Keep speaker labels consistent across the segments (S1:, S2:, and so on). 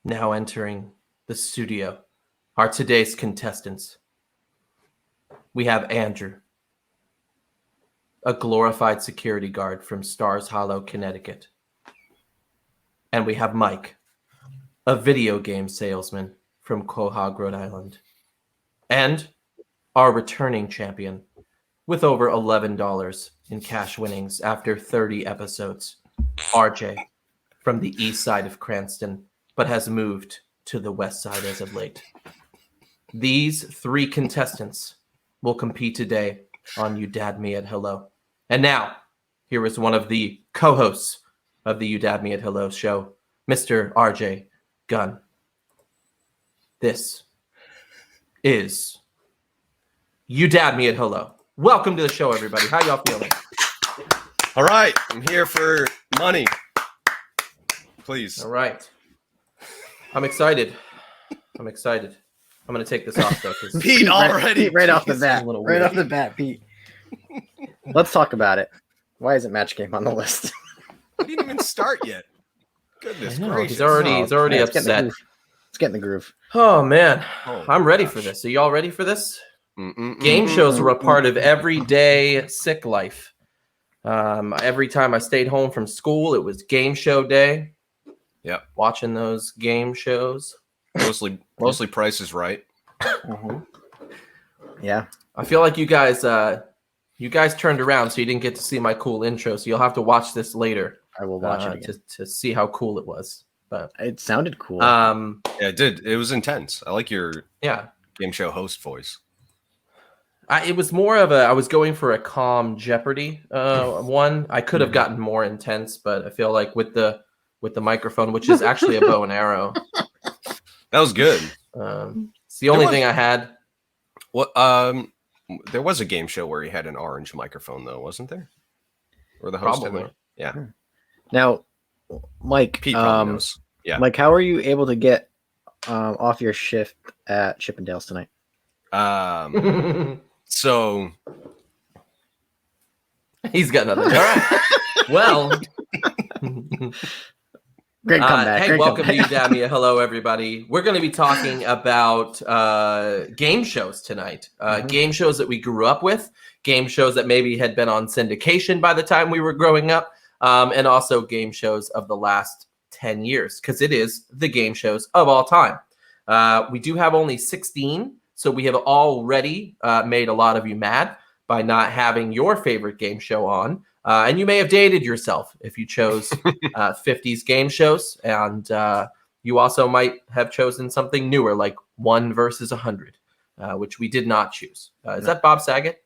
S1: Now entering the studio are today's contestants. We have Andrew, a glorified security guard from Stars Hollow, Connecticut. And we have Mike, a video game salesman from Quahog, Rhode Island. And our returning champion with over $11 in cash winnings after 30 episodes, RJ, from the east side of Cranston, but has moved to the west side as of late. These three contestants will compete today on You Dad Me at Hello. And now, here is one of the co-hosts of the You Dad Me at Hello show, Mr. RJ Gunn. This is You Dad Me at Hello. Welcome to the show, everybody. How y'all feeling?
S2: All right, I'm here for money. Please.
S1: All right. I'm excited. I'm going to take this off, though.
S2: Pete, already.
S3: Pete, right off the bat.
S1: Right
S3: Right off the bat, Pete. Let's talk about it. Why isn't Match Game on the list?
S2: We didn't even start yet. Goodness gracious.
S1: He's already upset.
S3: Let's get in the groove.
S1: Oh, man.
S2: Oh,
S1: I'm ready
S2: gosh.
S1: for this. Are y'all ready for this? Game shows were a part of everyday sick life. Every time I stayed home from school, it was game show day.
S2: Yep.
S1: Watching those game shows.
S2: Mostly Price is Right.
S3: Yeah.
S1: I feel like you guys turned around, so you didn't get to see my cool intro. So you'll have to watch this later.
S3: I will watch it again.
S1: to see how cool it was. But
S3: It sounded cool.
S2: Yeah, it did. It was intense. I like your game show host voice.
S1: It was more of I was going for a calm Jeopardy one. I could have gotten more intense, but I feel like with the microphone, which is actually a bow and arrow.
S2: That was good.
S1: It's the only thing I had.
S2: What? There was a game show where he had an orange microphone, though, wasn't there? Or the host?
S1: Probably.
S2: Had yeah.
S3: Now, Mike,
S2: Pete probably knows. Yeah.
S3: Mike, how are you able to get off your shift at Chippendales tonight?
S2: So
S1: He's got nothing. All right. Well,
S3: Great comeback.
S1: hey,
S3: Great
S1: welcome
S3: comeback.
S1: to You Dad Me. Hello, everybody. We're going to be talking about game shows tonight. Game shows that we grew up with, game shows that maybe had been on syndication by the time we were growing up, and also game shows of the last 10 years, because it is the game shows of all time. We do have only 16, so we have already made a lot of you mad by not having your favorite game show on. And you may have dated yourself if you chose 50s game shows. And you also might have chosen something newer, like 1 versus 100, which we did not choose. Is that Bob Saget?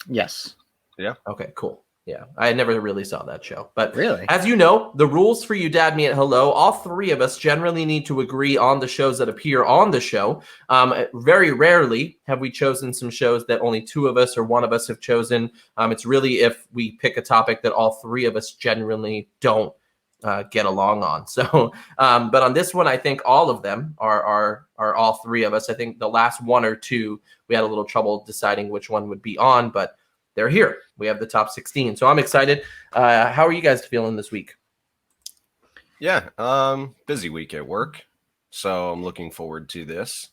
S3: Yes.
S2: yeah.
S1: Okay, cool. Yeah, I never really saw that show. But
S3: Really?
S1: as you know, the rules for You Dad Me at Hello, all three of us generally need to agree on the shows that appear on the show. Very rarely have we chosen some shows that only two of us or one of us have chosen. It's really if we pick a topic that all three of us generally don't get along on. So, but on this one, I think all of them are all three of us. I think the last one or two, we had a little trouble deciding which one would be on, but they're here. We have the top 16. So I'm excited. How are you guys feeling this week?
S2: Yeah. Busy week at work. So I'm looking forward to this.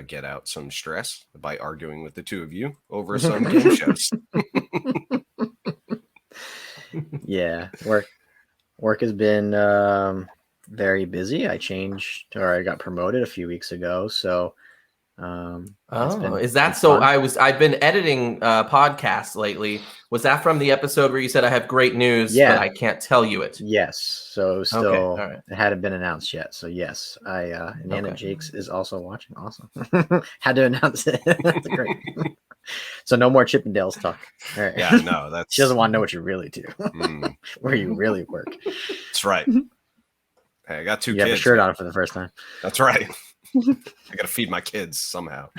S2: Get out some stress by arguing with the two of you over some game shows.
S3: Yeah. Work has been very busy. I got promoted a few weeks ago. So
S1: is that so?
S3: fun.
S1: I've been editing podcasts lately. Was that from the episode where you said I have great news, but I can't tell you it?
S3: Yes. So it was still,
S1: Okay, all right.
S3: It hadn't been announced yet. So yes, and Anna Jakes is also watching. Awesome. Had to announce it. That's great. So no more Chippendales talk. All right.
S2: Yeah, no, that's
S3: She doesn't want to know what you really do,
S2: Mm,
S3: where you really work.
S2: that's right. Hey, I got two
S3: You
S2: kids.
S3: have a shirt on for the first time.
S2: That's right. I gotta feed my kids somehow.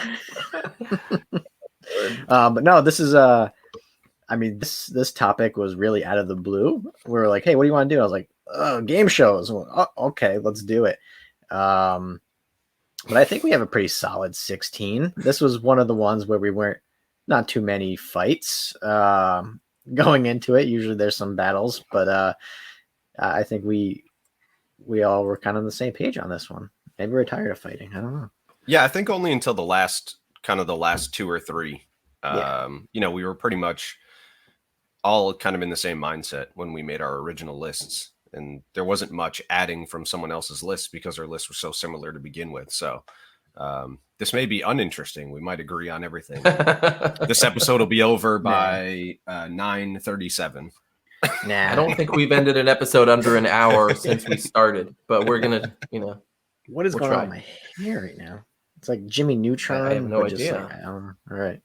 S3: But no, this is this topic was really out of the blue. We were like, hey, what do you want to do? I was like, game shows. Oh, okay, let's do it. But I think we have a pretty solid 16. This was one of the ones where we weren't not too many fights going into it. Usually there's some battles, but I think we all were kind of on the same page on this one. Maybe we're tired of fighting. I don't know.
S2: Yeah, I think only until the last 2 or 3.
S3: Yeah.
S2: We were pretty much all kind of in the same mindset when we made our original lists, and there wasn't much adding from someone else's list because our lists were so similar to begin with. So this may be uninteresting. We might agree on everything. This episode will be over by 9:37.
S3: Nah.
S1: I don't think we've ended an episode under an hour since we started, but we're gonna,
S3: What is
S1: we'll
S3: going
S1: try.
S3: on with my hair right now? It's like Jimmy Neutron.
S1: I have no
S3: but just
S1: idea.
S3: like, I don't know. All right.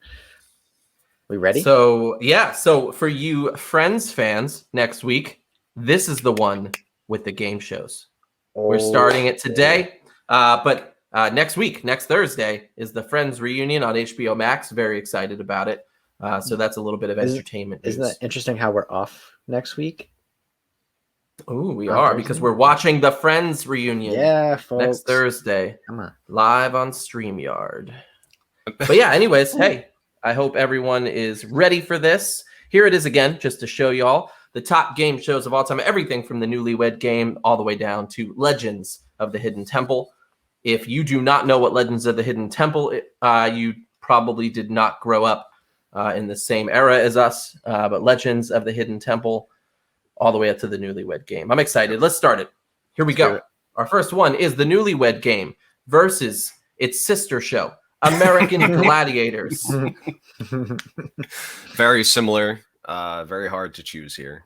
S3: We ready?
S1: So yeah, so for you Friends fans, next week, this is the one with the game shows. We're starting it today, but next week, next Thursday, is the Friends reunion on HBO Max. Very excited about it. So that's a little bit of entertainment.
S3: Isn't that interesting how we're off next week?
S1: Oh, we
S3: on
S1: are
S3: Thursday?
S1: because we're watching the Friends reunion.
S3: Yeah, folks.
S1: Next Thursday,
S3: Come on.
S1: live on StreamYard. But yeah, anyways, hey, I hope everyone is ready for this. Here it is again, just to show y'all the top game shows of all time, everything from the Newlywed Game all the way down to Legends of the Hidden Temple. If you do not know what Legends of the Hidden Temple, you probably did not grow up in the same era as us, but Legends of the Hidden Temple all the way up to the Newlywed Game. I'm excited. Let's start it. Here we go. Our first one is the Newlywed Game versus its sister show, American Gladiators.
S2: Very similar. Very hard to choose here.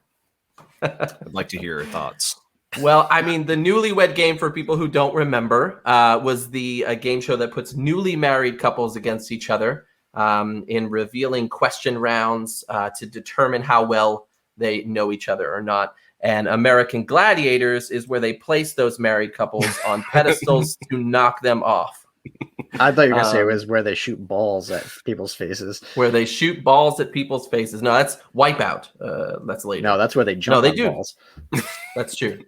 S2: I'd like to hear your thoughts.
S1: Well, I mean, the Newlywed Game, for people who don't remember, was the game show that puts newly married couples against each other in revealing question rounds to determine how well they know each other or not. And American Gladiators is where they place those married couples on pedestals to knock them off.
S3: I thought you were going to say it was where they shoot balls at people's faces.
S1: Where they shoot balls at people's faces. No, that's Wipeout. That's later.
S3: No, that's where they jump on balls.
S1: That's true.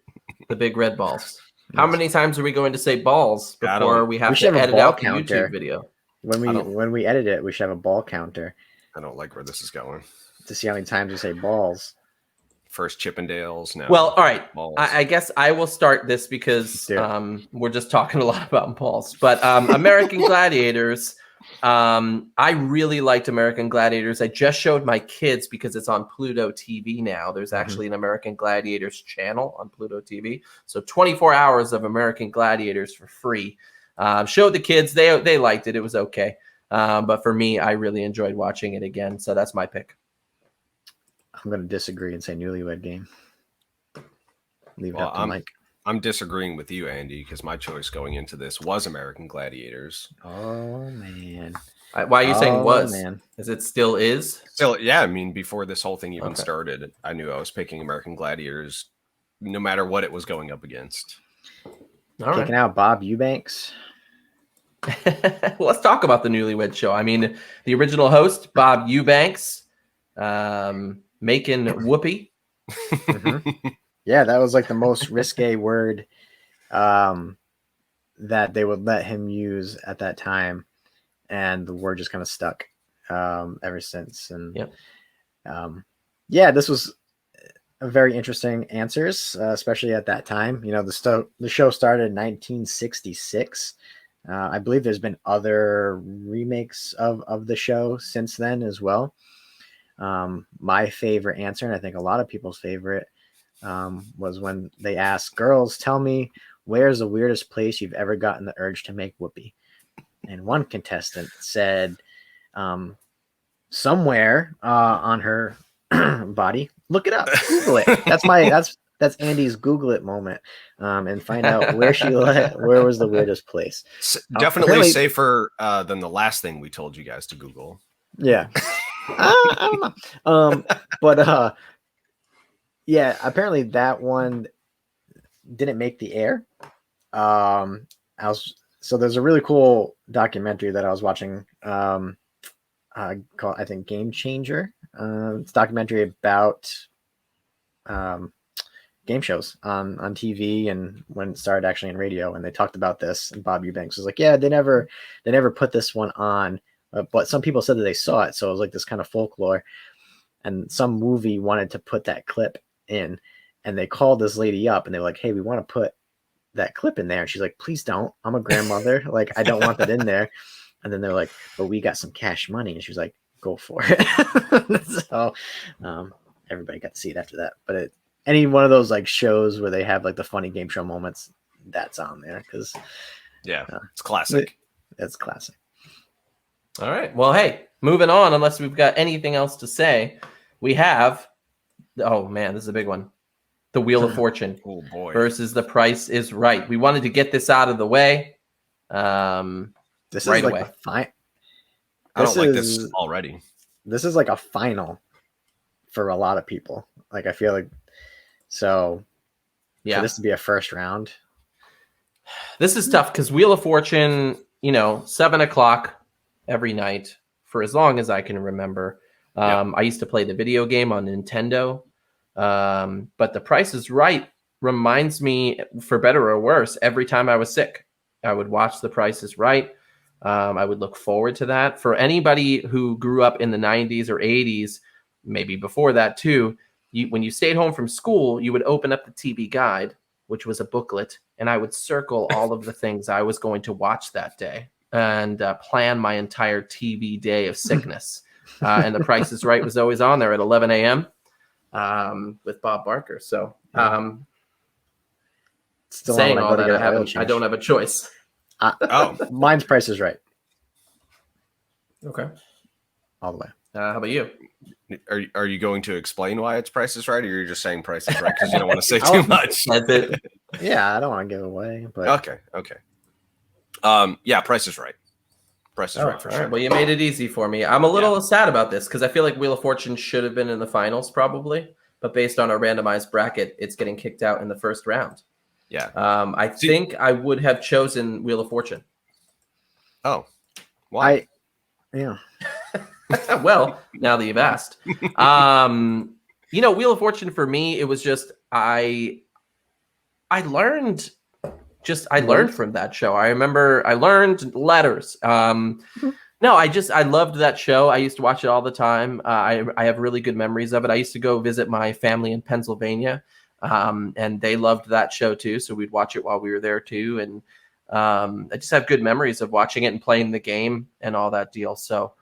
S1: The big red balls. How many times are we going to say balls before we have to edit out the YouTube video?
S3: When we edit it, we should have a ball counter.
S2: I don't like where this is going.
S3: To see how many times we say balls.
S2: First Chippendales. Now
S1: well, all right.
S2: Balls.
S1: I guess I will start this because we're just talking a lot about balls. But American Gladiators, I really liked American Gladiators. I just showed my kids because it's on Pluto TV now. There's actually an American Gladiators channel on Pluto TV. So 24 hours of American Gladiators for free. Showed the kids. They liked it. It was okay. But for me, I really enjoyed watching it again. So that's my pick.
S3: I'm going to disagree and say Newlywed Game. Leave it up to Mike.
S2: I'm disagreeing with you, Andy, because my choice going into this was American Gladiators.
S3: Oh, man.
S1: Why are you saying was?
S3: Man.
S1: Is it still is?
S2: Still, yeah. I mean, before this whole thing even started, I knew I was picking American Gladiators no matter what it was going up against.
S3: Kicking out Bob Eubanks.
S1: Well, let's talk about the Newlywed Show. I mean, the original host, Bob Eubanks, making whoopee.
S3: Yeah, that was like the most risque word that they would let him use at that time, and the word just kind of stuck ever since. And yeah, this was a very interesting answers, especially at that time. You know, the show started in 1966. I believe there's been other remakes of the show since then as well. My favorite answer, and I think a lot of people's favorite, was when they asked, "Girls, tell me, where's the weirdest place you've ever gotten the urge to make whoopee?" And one contestant said, somewhere on her body. Look it up, Google it. That's Andy's Google it moment, and find out where where was the weirdest place.
S2: Definitely safer than the last thing we told you guys to Google.
S3: Yeah. I don't know. But yeah, apparently that one didn't make the air. So there's a really cool documentary that I was watching called, I think, Game Changer. It's a documentary about game shows on TV and when it started actually in radio, and they talked about this, and Bob Eubanks was like, yeah, they never put this one on, but some people said that they saw it, so it was like this kind of folklore, and some movie wanted to put that clip in, and they called this lady up and they were like, hey, we want to put that clip in there. And she's like, please don't. I'm a grandmother. Like, I don't want that in there. And then they're like, but we got some cash money. And she was like, go for it. So everybody got to see it after that. But any one of those like shows where they have like the funny game show moments, that's on there because
S2: it's classic.
S3: It's classic.
S1: All right. Well, hey, moving on, unless we've got anything else to say, we have, oh man, this is a big one. The Wheel of Fortune versus The Price is Right. We wanted to get this out of the way.
S3: This
S1: right
S3: is like
S1: away.
S2: I don't like this already.
S3: This is like a final for a lot of people. Like, I feel like, so for this to be a first round.
S1: This is tough because Wheel of Fortune, 7 o'clock every night for as long as I can remember. I used to play the video game on Nintendo. But The Price is Right reminds me, for better or worse, every time I was sick, I would watch The Price is Right. I would look forward to that. For anybody who grew up in the 90s or 80s, maybe before that too, when you stayed home from school, you would open up the TV guide, which was a booklet, and I would circle all of the things I was going to watch that day and plan my entire TV day of sickness. And The Price is Right was always on there at 11 a.m. With Bob Barker. So
S3: still
S1: saying all that, I don't have a choice.
S3: Mine's Price is Right.
S1: Okay.
S3: All the way.
S1: How about you?
S2: Are you going to explain why it's Price is Right, or you're just saying Price is Right because you don't want to say too much?
S1: That's it.
S3: Yeah, I don't want to give away. But
S2: Okay. Yeah, Price is Right. Price is Right for sure.
S1: Right. Well, you made it easy for me. I'm a little sad about this because I feel like Wheel of Fortune should have been in the finals probably, but based on our randomized bracket, it's getting kicked out in the first round.
S2: Yeah.
S1: I think I would have chosen Wheel of Fortune.
S2: Oh, why?
S1: Well, now that you've asked, Wheel of Fortune for me, it was just I learned from that show. I remember I learned letters. No, I loved that show. I used to watch it all the time. I have really good memories of it. I used to go visit my family in Pennsylvania, and they loved that show too. So we'd watch it while we were there too. And I just have good memories of watching it and playing the game and all that deal. So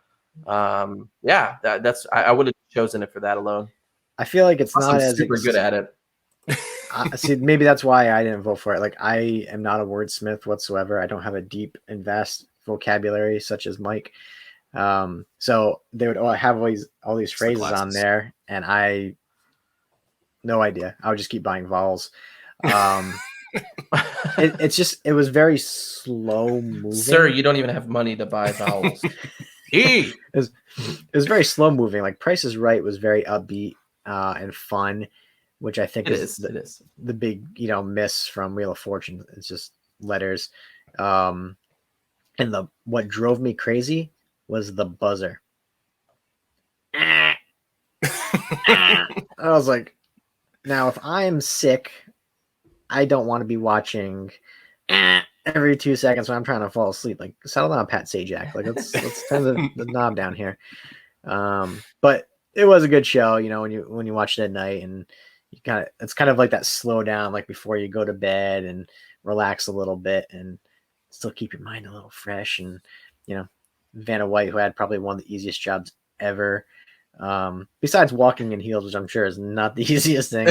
S1: that's I would have chosen it for that alone.
S3: I feel like it's not as
S1: super good at it.
S3: See, maybe that's why I didn't vote for it. Like, I am not a wordsmith whatsoever. I don't have a deep and vast vocabulary such as Mike. So they would have all these phrases on there, and I no idea. I would just keep buying vowels. It was very slow moving.
S1: Sir, you don't even have money to buy vowels.
S3: It was very slow moving. Like, Price is Right was very upbeat and fun, which I think is the big miss from Wheel of Fortune. It's just letters. And what drove me crazy was the buzzer. I was like, now if I'm sick, I don't want to be watching every 2 seconds when I'm trying to fall asleep. Like, settle down, Pat Sajak. Like, let's turn the knob down here. But it was a good show, when you watch it at night, and it's kind of like that slow down, like before you go to bed, and relax a little bit and still keep your mind a little fresh. And Vanna White, who had probably one of the easiest jobs ever, besides walking in heels, which I'm sure is not the easiest thing.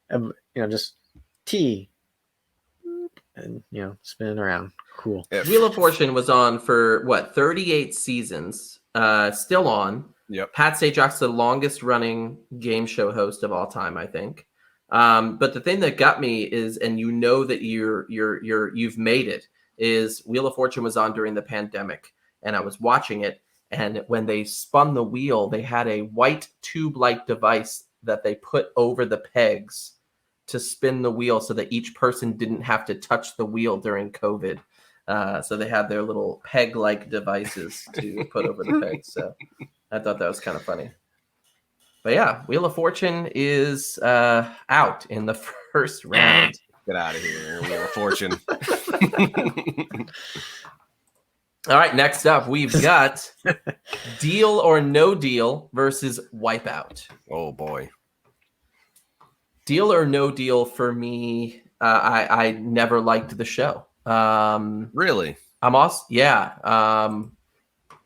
S3: And, just tea and spinning around. Cool.
S1: Wheel of Fortune was on for 38 seasons, still on.
S2: Yep.
S1: Pat Sajak's the longest running game show host of all time, I think. But the thing that got me is, and that you've made it, is Wheel of Fortune was on during the pandemic, and I was watching it, and when they spun the wheel, they had a white tube-like device that they put over the pegs to spin the wheel so that each person didn't have to touch the wheel during COVID. So they had their little peg-like devices to put over the pegs. So I thought that was kind of funny. But yeah, Wheel of Fortune is out in the first round.
S2: Get out of here, Wheel of Fortune.
S1: All right, next up, we've got Deal or No Deal versus Wipeout.
S2: Oh, boy.
S1: Deal or No Deal for me I never liked the show.
S2: Really?
S1: I'm also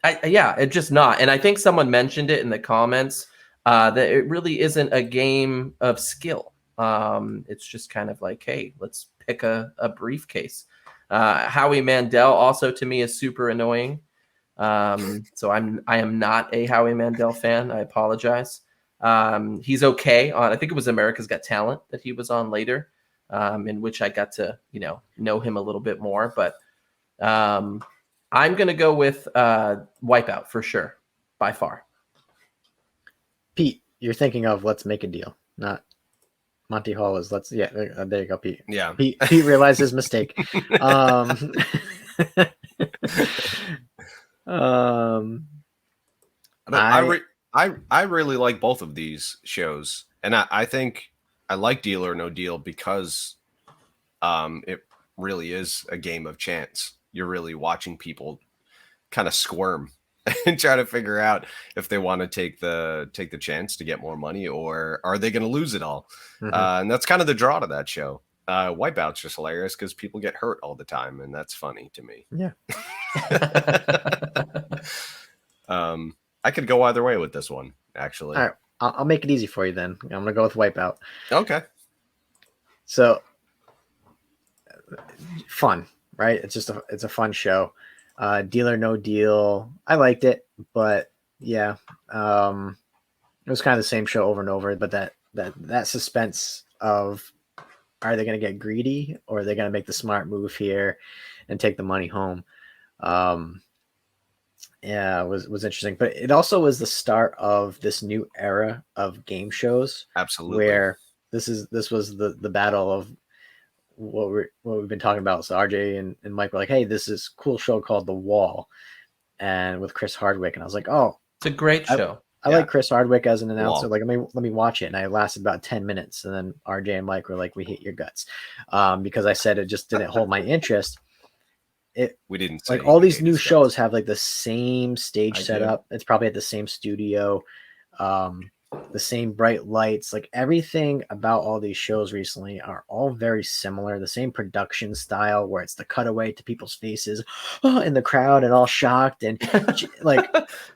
S1: it's just not. And I think someone mentioned it in the comments that it really isn't a game of skill. It's just kind of like, hey, let's pick a briefcase. Howie Mandel also to me is super annoying. So I am not a Howie Mandel fan. I apologize. He's okay on, I think it was America's Got Talent that he was on later, in which I got to, know him a little bit more. But I'm going to go with Wipeout for sure, by far.
S3: Pete, you're thinking of Let's Make a Deal, not Monty Hall is Let's. Yeah, there you go, Pete.
S2: Yeah.
S3: Pete realized his mistake.
S2: I really like both of these shows, and I think I like Deal or No Deal because it really is a game of chance. You're really watching people kind of squirm and try to figure out if they want to take the chance to get more money, or are they going to lose it all. And that's kind of the draw to that show. Wipeout's just hilarious because people get hurt all the time, and that's funny to me.
S3: Yeah.
S2: I could go either way with this one, actually.
S3: All right, I'll make it easy for you then. I'm gonna go with Wipeout.
S2: Okay.
S3: So fun, right? It's a fun show. Deal or No Deal. I liked it, but yeah, it was kind of the same show over and over. But that suspense of, are they going to get greedy or are they going to make the smart move here and take the money home? Yeah, it was interesting. But it also was the start of this new era of game shows.
S2: Absolutely.
S3: Where this was the battle of what we've been talking about. So RJ and Mike were like, hey, this is a cool show called The Wall, and with Chris Hardwick. And I was like, oh,
S1: it's a great show.
S3: I like Chris Hardwick as an announcer.
S2: Wow.
S3: Like, let me watch it. And I lasted about 10 minutes. And then RJ and Mike were like, we hate your guts. Because I said it just didn't hold my interest.
S2: We didn't say
S3: like all these new shows have like the same stage setup. It's probably at the same studio, the same bright lights. Like everything about all these shows recently are all very similar. The same production style where it's the cutaway to people's faces in the crowd and all shocked and like.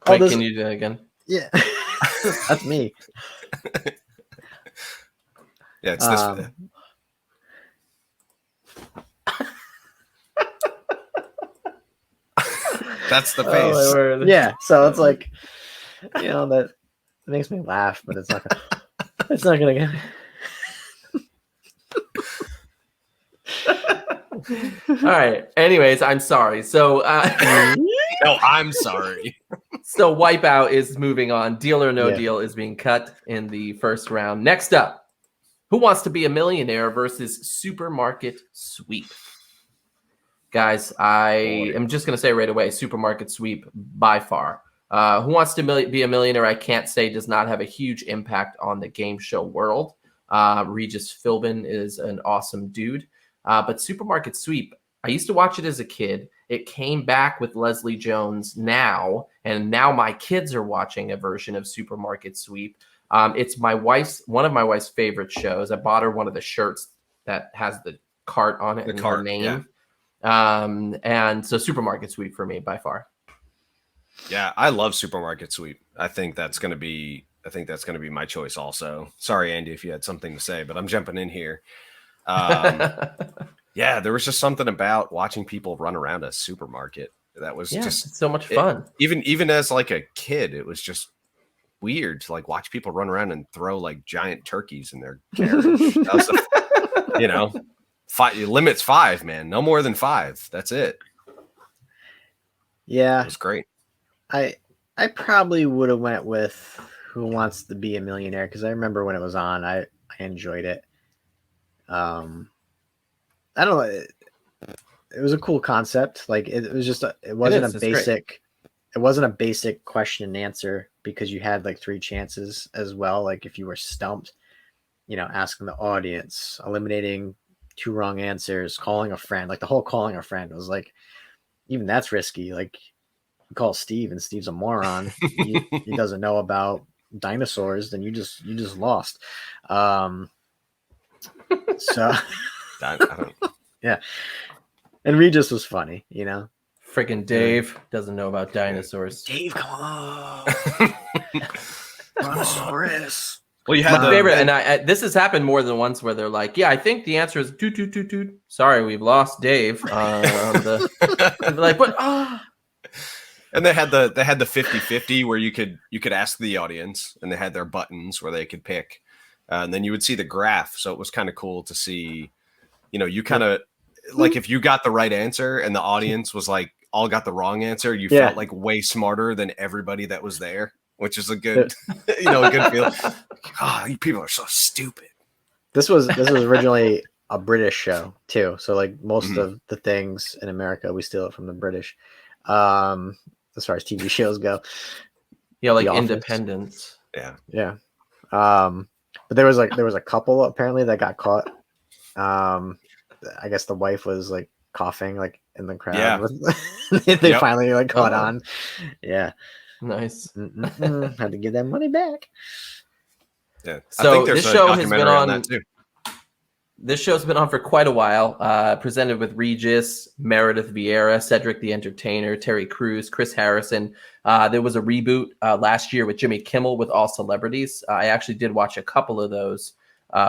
S1: Wait, can you do that again?
S3: Yeah, that's me.
S2: Yeah, it's this. That's the face.
S3: Oh, yeah, so it's like, that makes me laugh, but it's not gonna get.
S1: All right. Anyways, I'm sorry. So
S2: no, I'm sorry.
S1: So Wipeout is moving on. Deal or No
S3: Yeah.
S1: Deal is being cut in the first round. Next up, Who Wants to Be a Millionaire versus Supermarket Sweep. Guys, I am just going to say right away, Supermarket Sweep by far. Who Wants to Be a Millionaire, I can't say does not have a huge impact on the game show world. Regis Philbin is an awesome dude. But Supermarket Sweep, I used to watch it as a kid. It came back with Leslie Jones now, and now my kids are watching a version of Supermarket Sweep. It's one of my wife's favorite shows. I bought her one of the shirts that has the cart on it and her name.
S2: Yeah.
S1: And so Supermarket Sweep for me by far.
S2: Yeah, I love Supermarket Sweep. I think that's going to be my choice also. Sorry, Andy, if you had something to say, but I'm jumping in here. Yeah, there was just something about watching people run around a supermarket that was just
S1: so much fun.
S2: Even as like a kid, it was just weird to like watch people run around and throw like giant turkeys in their carriage. That was the, limit's 5, man. No more than 5. That's it.
S3: Yeah,
S2: it was great.
S3: I probably would have went with Who Wants to Be a Millionaire because I remember when it was on, I enjoyed it. I don't know. It was a cool concept. Like it was just it wasn't a basic question and answer because you had like 3 chances as well. Like if you were stumped, asking the audience, eliminating 2 wrong answers, calling a friend. Like the whole calling a friend was like, even that's risky. Like you call Steve and Steve's a moron. he doesn't know about dinosaurs. Then you just lost. So
S2: I don't.
S3: Yeah. And Regis was funny, you know.
S1: Freaking Dave doesn't know about dinosaurs.
S3: Dave, come on. Brontosaurus.
S2: Well, you
S1: My
S2: had the
S1: favorite, and this has happened more than once, where they're like, "Yeah, I think the answer is toot toot toot toot." Sorry, we've lost Dave. Like, but
S2: and they had the 50-50 where you could ask the audience, and they had their buttons where they could pick, and then you would see the graph. So it was kind of cool to see, you kind of like if you got the right answer and the audience was like all got the wrong answer, you felt like way smarter than everybody that was there, which is a good, a good feel. God, you people are so stupid.
S3: This was originally a British show too, so like most of the things in America we steal it from the British. As far as TV shows go,
S1: yeah, like
S3: The Office.
S1: Independence.
S3: Yeah. But there was a couple apparently that got caught. I guess the wife was like coughing like in the crowd.
S2: Yeah.
S3: They finally like caught on. Yeah.
S1: Nice.
S3: Had to give that money back.
S2: Yeah.
S1: So
S2: I think there's
S1: this
S2: a
S1: show has been
S2: documentary
S1: on
S2: that too.
S1: This show's been on for quite a while. Presented with Regis, Meredith Vieira, Cedric the Entertainer, Terry Crews, Chris Harrison. There was a reboot last year with Jimmy Kimmel with all celebrities. I actually did watch a couple of those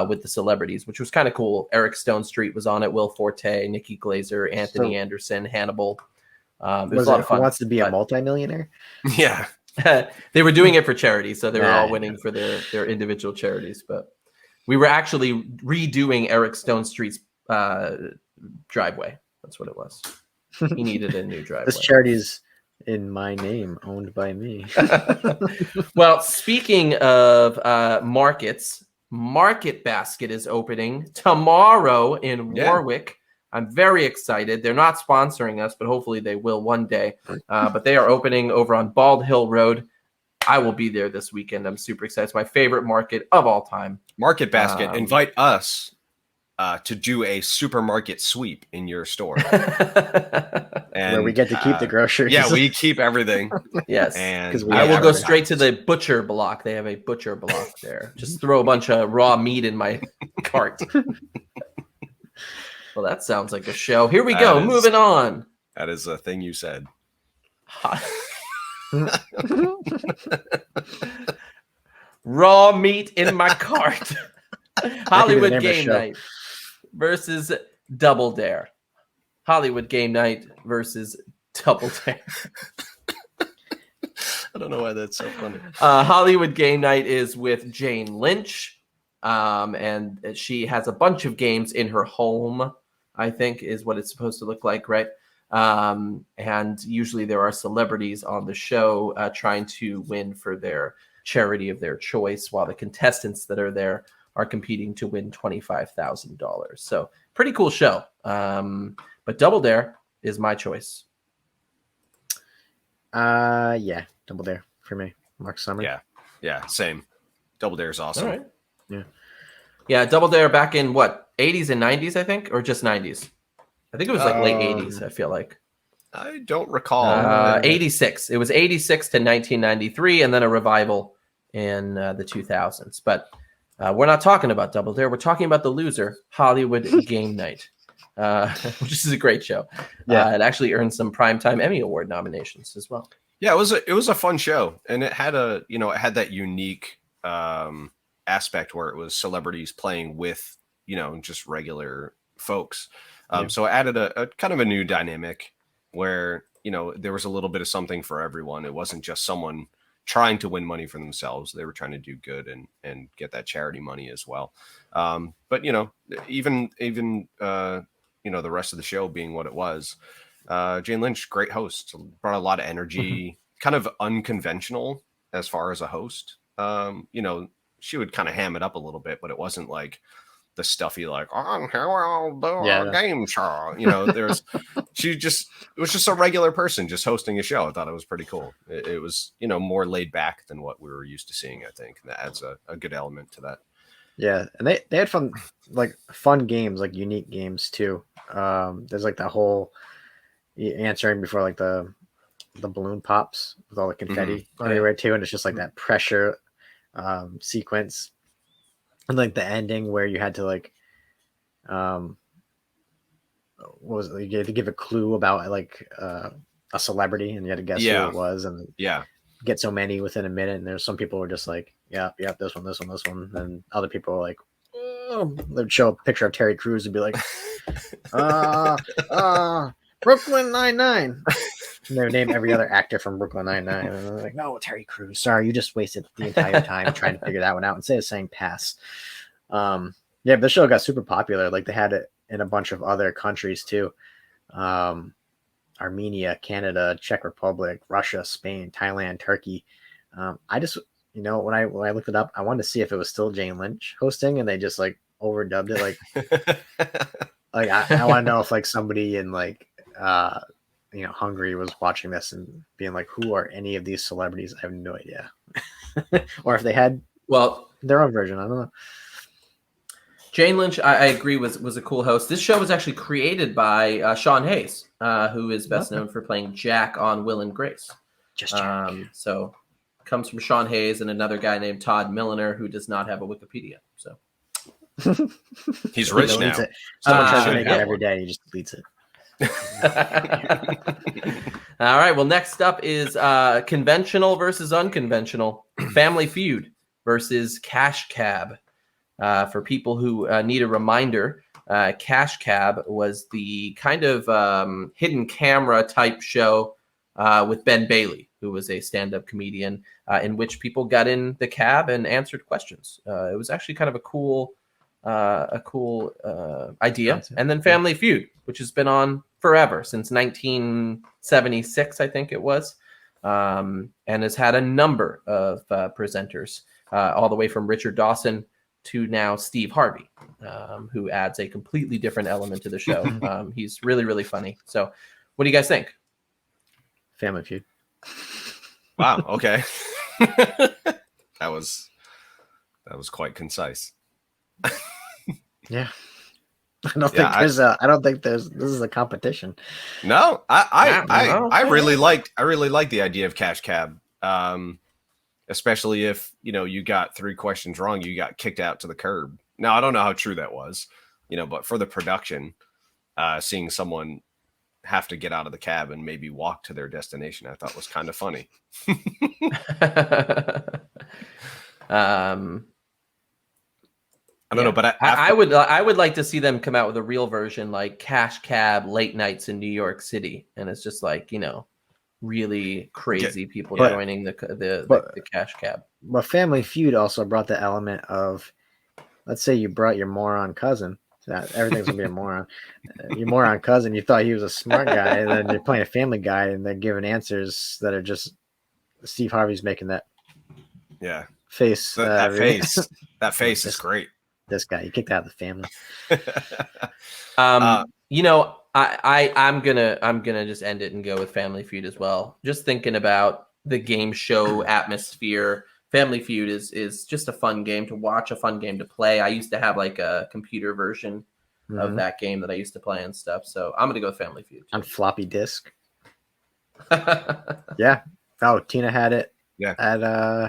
S1: with the celebrities, which was kind of cool. Eric Stone Street was on it, Will Forte, Nikki Glazer, Anthony Anderson, Hannibal. It was a lot of fun.
S3: Who Wants to Be a Multimillionaire?
S2: Yeah.
S1: They were doing it for charity, so they were all winning for their individual charities. But we were actually redoing Eric Stone Street's driveway. That's what it was. He needed a new driveway.
S3: This charity's in my name, owned by me.
S1: Well, speaking of markets, Market Basket is opening tomorrow in Warwick. I'm very excited. They're not sponsoring us, but hopefully they will one day. But they are opening over on Bald Hill Road. I will be there this weekend. I'm super excited. It's my favorite market of all time.
S2: Market Basket, invite us to do a supermarket sweep in your store.
S3: And where we get to keep the groceries.
S2: Yeah, we keep everything.
S1: Yes.
S2: And
S1: I will go straight to the butcher block. They have a butcher block there. Just throw a bunch of raw meat in my cart. Well, that sounds like a show. Here we go. Moving on.
S2: That is a thing you said.
S1: Raw meat in my cart. Hollywood Game Night versus Double Dare. Hollywood Game Night versus Double Dare.
S2: I don't know why that's so funny.
S1: Hollywood Game Night is with Jane Lynch. And she has a bunch of games in her home, I think is what it's supposed to look like, right? And usually there are celebrities on the show trying to win for their charity of their choice, while the contestants that are there are competing to win $25,000. So pretty cool show. But Double Dare is my choice.
S3: Yeah, Double Dare for me. Mark Summer.
S2: Yeah, same. Double Dare is awesome.
S1: All right. Yeah, Double Dare back in what, 80s and 90s, I think, or just 90s? I think it was like late 80s, I feel like.
S2: I don't recall.
S1: 86. It was 86 to 1993, and then a revival in the 2000s. But we're not talking about Double Dare. We're talking about the loser, Hollywood Game Night, which is a great show. Yeah, it actually earned some Primetime Emmy Award nominations as well.
S2: Yeah, it was a fun show, and it had that unique aspect where it was celebrities playing with just regular folks. So it added a kind of a new dynamic where there was a little bit of something for everyone. It wasn't just someone trying to win money for themselves. They were trying to do good and get that charity money as well. But even the rest of the show being what it was, Jane Lynch, great host, brought a lot of energy, kind of unconventional as far as a host. She would kind of ham it up a little bit, but it wasn't like the stuffy, like, oh, here we'll do a game show. It was just a regular person just hosting a show. I thought it was pretty cool. It was, more laid back than what we were used to seeing, I think. And that adds a good element to that. Yeah.
S3: And they had fun games, like unique games too. There's like that whole answering before like the balloon pops with all the confetti everywhere too. And it's just like that pressure sequence, and like the ending where you had to like what was it? You had to give a clue about like a celebrity, and you had to guess who
S2: Yeah.
S3: it was, and
S2: Yeah.
S3: get so many within a minute. And there's some people were just like, yeah, this one, this one, this one. And other people were like, oh, they'd show a picture of Terry Crews and be like, Brooklyn Nine-Nine. And they would name every other actor from Brooklyn Nine-Nine. And they're like, no, Terry Crews. Sorry, you just wasted the entire time trying to figure that one out instead of saying pass. Yeah, but the show got super popular. Like they had it in a bunch of other countries too. Armenia, Canada, Czech Republic, Russia, Spain, Thailand, Turkey. I just, when I looked it up, I wanted to see if it was still Jane Lynch hosting, and they just like overdubbed it. Like I want to know if like somebody in like Hungary was watching this and being like, who are any of these celebrities? I have no idea. Or if they had their own version. I don't know.
S1: Jane Lynch, I agree, was a cool host. This show was actually created by Sean Hayes, who is best known for playing Jack on Will and Grace.
S3: Just Jack.
S1: So comes from Sean Hayes and another guy named Todd Milliner, who does not have a Wikipedia. So
S2: he's rich now.
S3: Someone tries to make it every day, and he just deletes it.
S1: All right. Well, next up is conventional versus unconventional. Family Feud versus Cash Cab. For people who need a reminder, Cash Cab was the kind of hidden camera type show with Ben Bailey, who was a stand-up comedian, in which people got in the cab and answered questions. It was actually kind of a cool idea. And then Family Feud, which has been on forever, since 1976, I think it was, and has had a number of presenters, all the way from Richard Dawson to now Steve Harvey, who adds a completely different element to the show. He's really, really funny. So what do you guys think?
S3: Family Feud.
S2: Wow. Okay. that was quite concise.
S3: Yeah. I don't think this is a competition.
S2: No, I really liked the idea of Cash Cab. Especially if, you got 3 questions wrong, you got kicked out to the curb. Now, I don't know how true that was, but for the production, seeing someone have to get out of the cab and maybe walk to their destination, I thought was kind of funny. I don't know, but
S1: I would like to see them come out with a real version, like Cash Cab Late Nights in New York City, and it's just like really crazy people joining the Cash Cab.
S3: But Family Feud also brought the element of, let's say you brought your moron cousin. Everything's gonna be a moron. Your moron cousin, you thought he was a smart guy, and then you're playing a Family Guy, and they're giving answers that are just Steve Harvey's making that face.
S2: That face is great.
S3: This guy, you kicked out of the family.
S1: I'm gonna just end it and go with Family Feud as well. Just thinking about the game show atmosphere. Family Feud is just a fun game to watch, a fun game to play. I used to have like a computer version of that game that I used to play and stuff. So I'm gonna go with Family Feud
S3: on floppy disk. Yeah. Oh, Tina had it.
S2: Yeah.
S3: At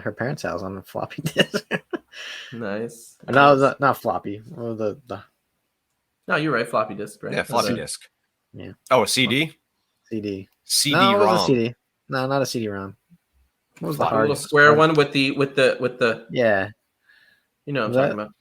S3: her parents' house on a floppy disk.
S1: Nice.
S3: No, it was not floppy. Well, the
S1: No, you're right. Floppy disk, right?
S2: Yeah, floppy disk.
S3: Yeah.
S2: Oh, a CD.
S3: CD.
S2: CD-ROM.
S3: No, it was a CD. No, not a CD-ROM. What was the
S1: little square one with the
S3: yeah.
S1: You know what I'm talking about.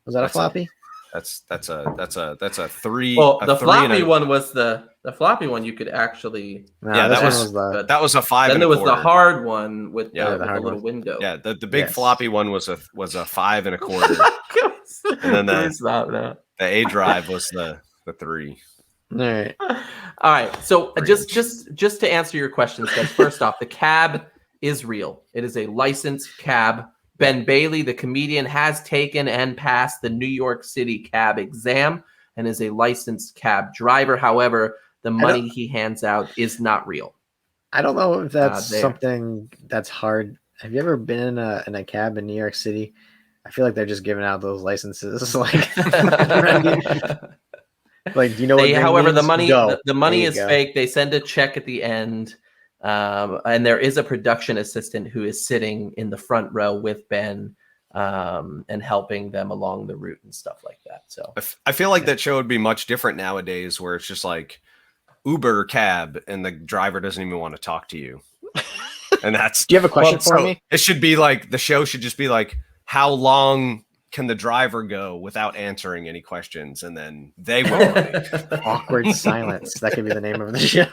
S3: Was that a floppy?
S2: That's a 3.
S1: Well, the floppy one was the floppy one you could actually.
S3: No,
S2: that was a 5.
S1: Then there was the hard one with the little
S3: one.
S1: window.
S2: Yeah, the big floppy one was a 5 1/4. And then the A drive was the 3.
S3: All
S1: right. So just to answer your questions, guys. First off, the cab is real. It is a licensed cab. Ben Bailey, the comedian, has taken and passed the New York City cab exam and is a licensed cab driver. However, the money he hands out is not real.
S3: I don't know if that's something that's hard. Have you ever been in a cab in New York City? I feel like they're just giving out those licenses. Like, like, you know what?
S1: However, the money is fake. They send a check at the end. And there is a production assistant who is sitting in the front row with Ben, and helping them along the route and stuff like that. So
S2: I feel like that show would be much different nowadays, where it's just like Uber cab and the driver doesn't even want to talk to you. And that's.
S3: Do you have a question for me?
S2: It should be like, the show should just be like, how long can the driver go without answering any questions? And then they will.
S3: Awkward silence. That could be the name of the show.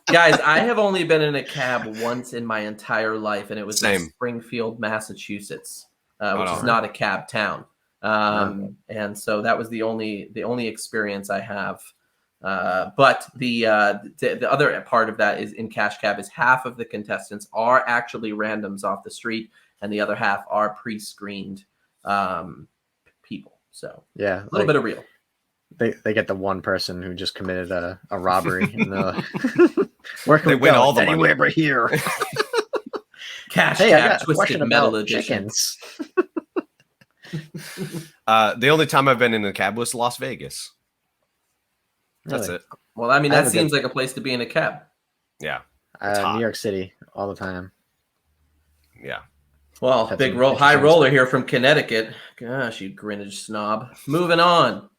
S1: Guys, I have only been in a cab once in my entire life, and it was in
S2: Same.
S1: Springfield, Massachusetts, which
S2: no.
S1: is not a cab town. And so that was the only experience I have. But the other part of that is in Cash Cab is half of the contestants are actually randoms off the street, and the other half are pre-screened people. So
S3: Yeah,
S1: a little bit of real.
S3: They get the one person who just committed a robbery. And where can
S2: They
S3: we
S2: win
S3: go?
S2: all the
S3: Anywhere
S2: money.
S3: but here.
S1: Cash
S3: Hey, I
S1: Cab
S3: got a
S1: Twisted
S3: question
S1: Metal
S3: about
S1: Edition.
S3: chickens.
S2: The only time I've been in a cab was Las Vegas. That's
S3: Really?
S2: it.
S1: Well, I mean,
S3: I
S1: that
S3: have a
S1: seems like a place to be in a cab.
S2: Yeah. It's hot.
S3: New York City all the time.
S2: Yeah.
S1: Well,
S3: That's
S1: big
S3: an
S1: high
S3: interesting
S1: roller here from Connecticut. Gosh, you Greenwich snob. Moving on.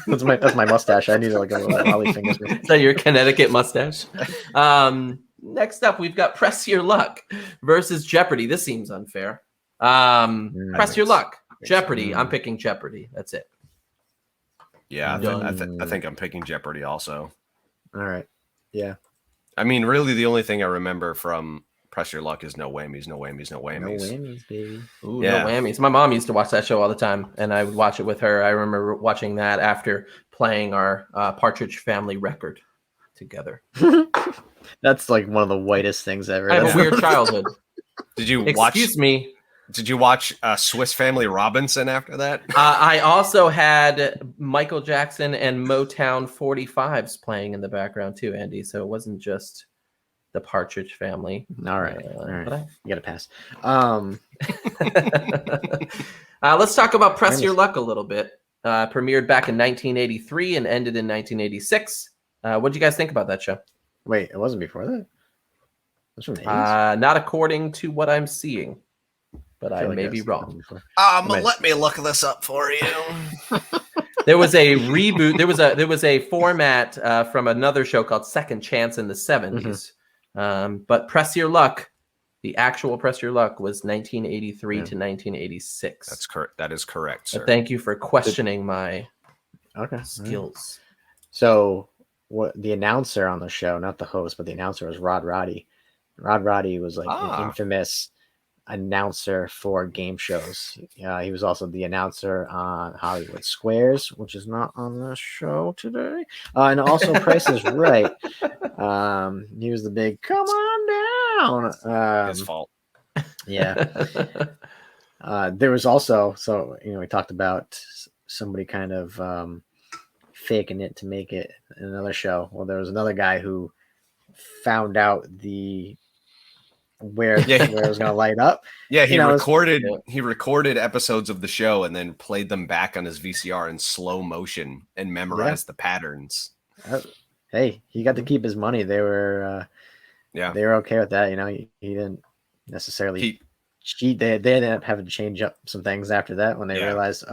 S3: That's my mustache. I need like a little lolly fingers.
S1: Is that your Connecticut mustache? Next up, we've got Press Your Luck versus Jeopardy. This seems unfair. Press Your Luck. Jeopardy. I'm picking Jeopardy. That's it.
S2: Yeah. I think I'm picking Jeopardy also.
S3: All right. Yeah.
S2: I mean, really, the only thing I remember from Press Your Luck is no whammies, no whammies, no whammies.
S3: No whammies, baby.
S1: Ooh,
S2: Yeah.
S1: no whammies. My mom used to watch that show all the time, and I would watch it with her. I remember watching that after playing our Partridge Family record together.
S3: That's like one of the whitest things ever.
S1: I have a weird childhood.
S2: Did you
S1: Excuse me.
S2: Did you watch Swiss Family Robinson after that?
S1: I also had Michael Jackson and Motown 45s playing in the background too, Andy. So it wasn't just the Partridge Family.
S3: All right. All right.
S1: But
S3: You got to pass.
S1: let's talk about Press Your Luck a little bit. Premiered back in 1983 and ended in 1986. What did you guys think about that show?
S3: Wait, it wasn't before that? It was from the 80s?
S1: Not according to what I'm seeing, but I
S3: feel like
S1: may
S3: it
S1: be
S3: was
S1: wrong.
S3: before.
S2: Let me look this up for you.
S1: There was a reboot. There was a format from another show called Second Chance in the 70s. But Press Your Luck, the actual Press Your Luck, was 1983 to 1986.
S2: That's correct. That is correct, sir.
S1: But thank you for questioning my
S3: Okay.
S1: skills.
S3: So, what the announcer on the show, not the host, but the announcer was Rod Roddy. Rod Roddy was like an infamous announcer for game shows. He was also the announcer on Hollywood Squares, which is not on the show today, and also Price is Right. He was the big "come on down."
S2: His fault.
S3: Yeah. There was also, we talked about somebody kind of faking it to make it in another show. Well, there was another guy who found out where it was going to light up.
S2: Yeah, he recorded episodes of the show and then played them back on his VCR in slow motion and memorized the patterns.
S3: Hey, he got to keep his money. They were they were okay with that. He didn't necessarily cheat. They ended up having to change up some things after that when they realized,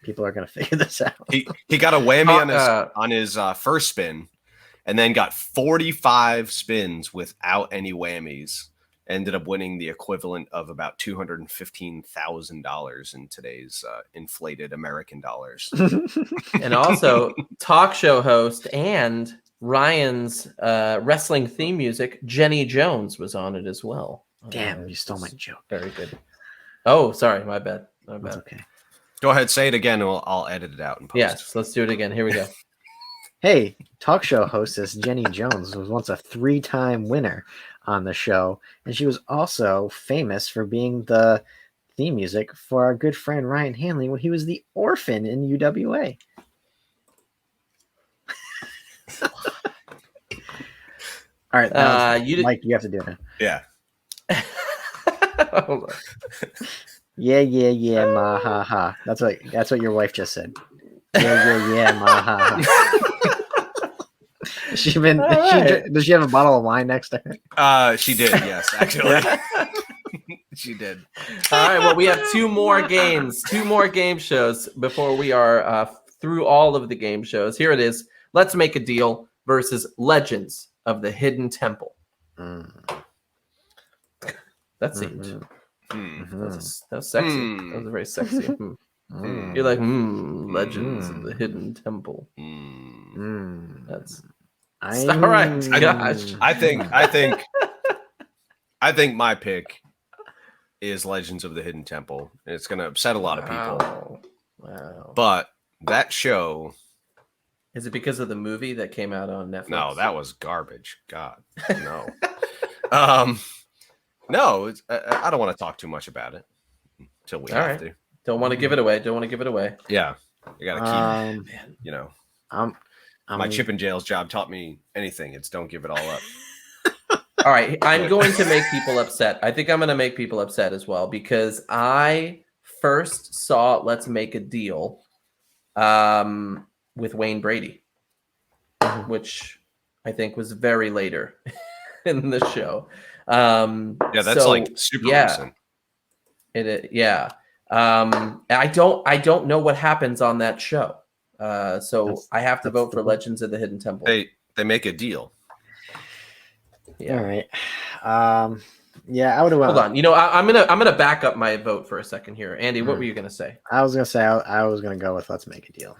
S3: people are going to figure this out.
S2: He got a whammy on his first spin, and then got 45 spins without any whammies. Ended up winning the equivalent of about $215,000 in today's inflated American dollars.
S1: And also talk show host and Ryan's wrestling theme music, Jenny Jones, was on it as well.
S3: Damn, you stole my joke.
S1: Very good. Oh, sorry, my bad.
S3: That's okay.
S2: Go ahead, say it again, and I'll edit it out and post.
S1: Yes, let's do it again. Here we go.
S3: Hey, talk show hostess Jenny Jones was once a 3-time winner on the show, and she was also famous for being the theme music for our good friend Ryan Hanley when he was the orphan in UWA. All right, Mike, you have to do it now.
S2: Yeah.
S1: Hold on.
S3: Yeah, ma ha ha. That's what your wife just said. Yeah, ma ha ha. Does she have a bottle of wine next to her?
S2: She did, yes, actually. She did.
S1: All right. Well, we have two more game shows before we are through all of the game shows. Here it is. Let's Make a Deal versus Legends of the Hidden Temple. That seemed that was sexy. That was very sexy. You're like, Legends of the Hidden Temple. That's all right. Gosh,
S2: I think my pick is Legends of the Hidden Temple. And it's going to upset a lot of people.
S1: Wow.
S2: But that show...
S1: Is it because of the movie that came out on Netflix?
S2: No, that was garbage. God, no. No, I don't want to talk too much about it until we have to.
S1: Don't want to give it away.
S2: Yeah. You got to keep, you know. My chip in jail's job taught me anything. It's don't give it all up.
S1: All right. I'm going to make people upset. I think I'm going to make people upset as well because I first saw Let's Make a Deal with Wayne Brady, which I think was very later in the show.
S2: Yeah, that's like super recent.
S1: I don't know what happens on that show. So I have to vote for Legends of the Hidden Temple.
S2: They make a deal.
S3: Yeah. All right. Yeah, I would have.
S1: Hold on. You know, I'm gonna back up my vote for a second here. Andy, what were you gonna say?
S3: I was gonna say I was gonna go with Let's Make a Deal.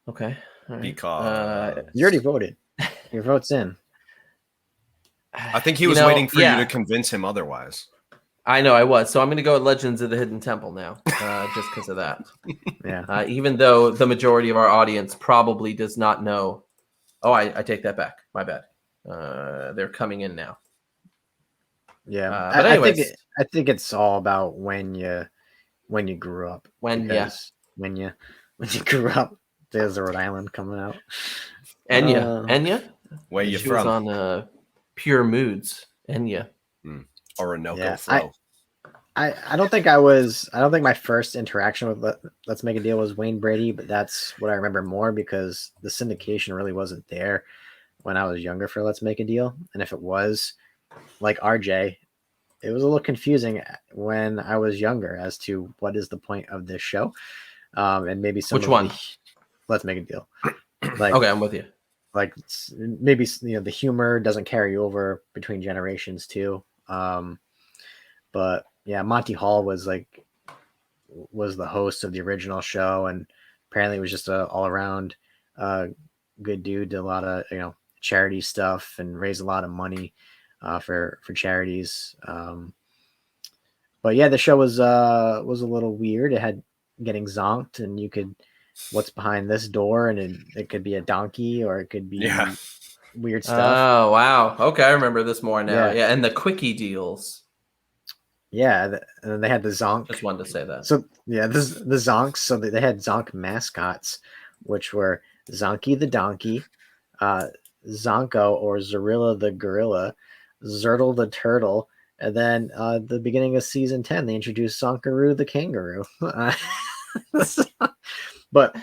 S1: Okay. All right.
S2: Because
S3: you already voted. Your vote's in.
S2: I think he was waiting for you to convince him otherwise.
S1: I know I was. So I'm going to go with Legends of the Hidden Temple now, just because of that.
S3: Yeah.
S1: Even though the majority of our audience probably does not know. Oh, I take that back. My bad. They're coming in now.
S3: Yeah.
S1: But anyways,
S3: I think it's all about when you grew up. When you grew up, there's a Rhode Island coming out.
S1: Enya.
S2: Where you
S1: she
S2: from?
S1: Was on Pure Moods. Enya.
S2: Orinoco Flow.
S3: I don't think my first interaction with Let's Make a Deal was Wayne Brady, but that's what I remember more because the syndication really wasn't there when I was younger for Let's Make a Deal. And if it was, like RJ, it was a little confusing when I was younger as to what is the point of this show. And maybe
S1: Which one?
S3: Let's Make a Deal. Like,
S1: okay, I'm with you.
S3: Like maybe the humor doesn't carry over between generations too. But yeah, Monty Hall was the host of the original show, and apparently was just a all around good dude. Did a lot of charity stuff and raised a lot of money for charities. But yeah, the show was a little weird. It had getting zonked, and you could what's behind this door, and it could be a donkey or it could be weird stuff.
S1: Oh wow, okay, I remember this more now. Yeah, and the quickie deals.
S3: Yeah, and then they had the zonk.
S1: Just wanted to say that.
S3: So yeah, the zonks. So they had zonk mascots, which were Zonky the donkey, Zonko or Zorilla the gorilla, Zertle the turtle, and then the beginning of season 10, they introduced Zonkaroo the kangaroo. But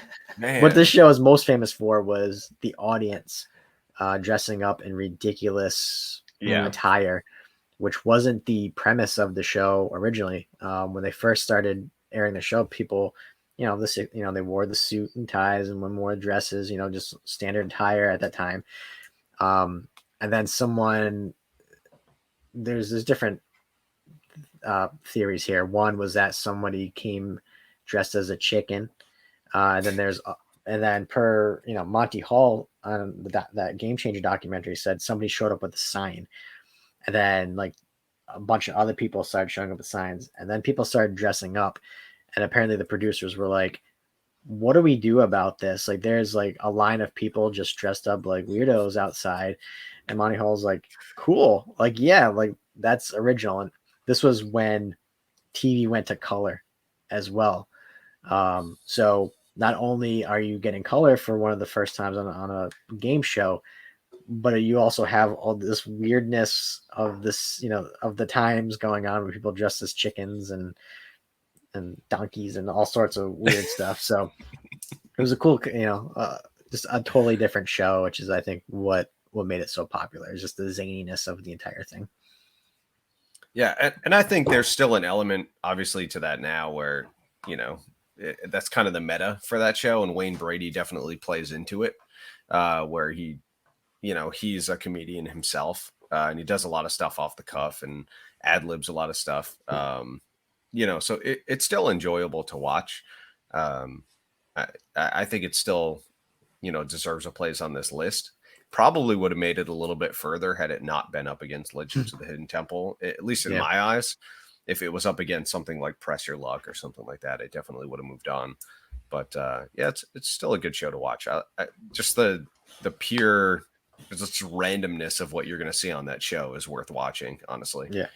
S3: what this show is most famous for was the audience dressing up in ridiculous attire, which wasn't the premise of the show originally. When they first started airing the show, people, they wore the suit and ties and one wore dresses, just standard attire at that time. And then there's different theories here. One was that somebody came dressed as a chicken. And then per Monty Hall on that Game Changer documentary said somebody showed up with a sign, and then like a bunch of other people started showing up with signs, and then people started dressing up, and apparently the producers were like, what do we do about this? Like there's like a line of people just dressed up like weirdos outside, and Monty Hall's like, cool, like yeah, like that's original. And this was when TV went to color as well. So not only are you getting color for one of the first times on a game show, but you also have all this weirdness of this, of the times going on where people dress as chickens and donkeys and all sorts of weird stuff. So it was a cool, just a totally different show, which is, I think, what made it so popular. Is just the zaniness of the entire thing.
S2: Yeah, and I think there's still an element, obviously, to that now where, that's kind of the meta for that show, and Wayne Brady definitely plays into it, where he's a comedian himself, and he does a lot of stuff off the cuff and ad-libs a lot of stuff. So it's still enjoyable to watch. I think it's still, deserves a place on this list. Probably would have made it a little bit further had it not been up against Legends of the Hidden Temple, at least in my eyes. If it was up against something like Press Your Luck or something like that, it definitely would have moved on. But it's still a good show to watch. Just the pure just randomness of what you're going to see on that show is worth watching, honestly.
S3: Yeah.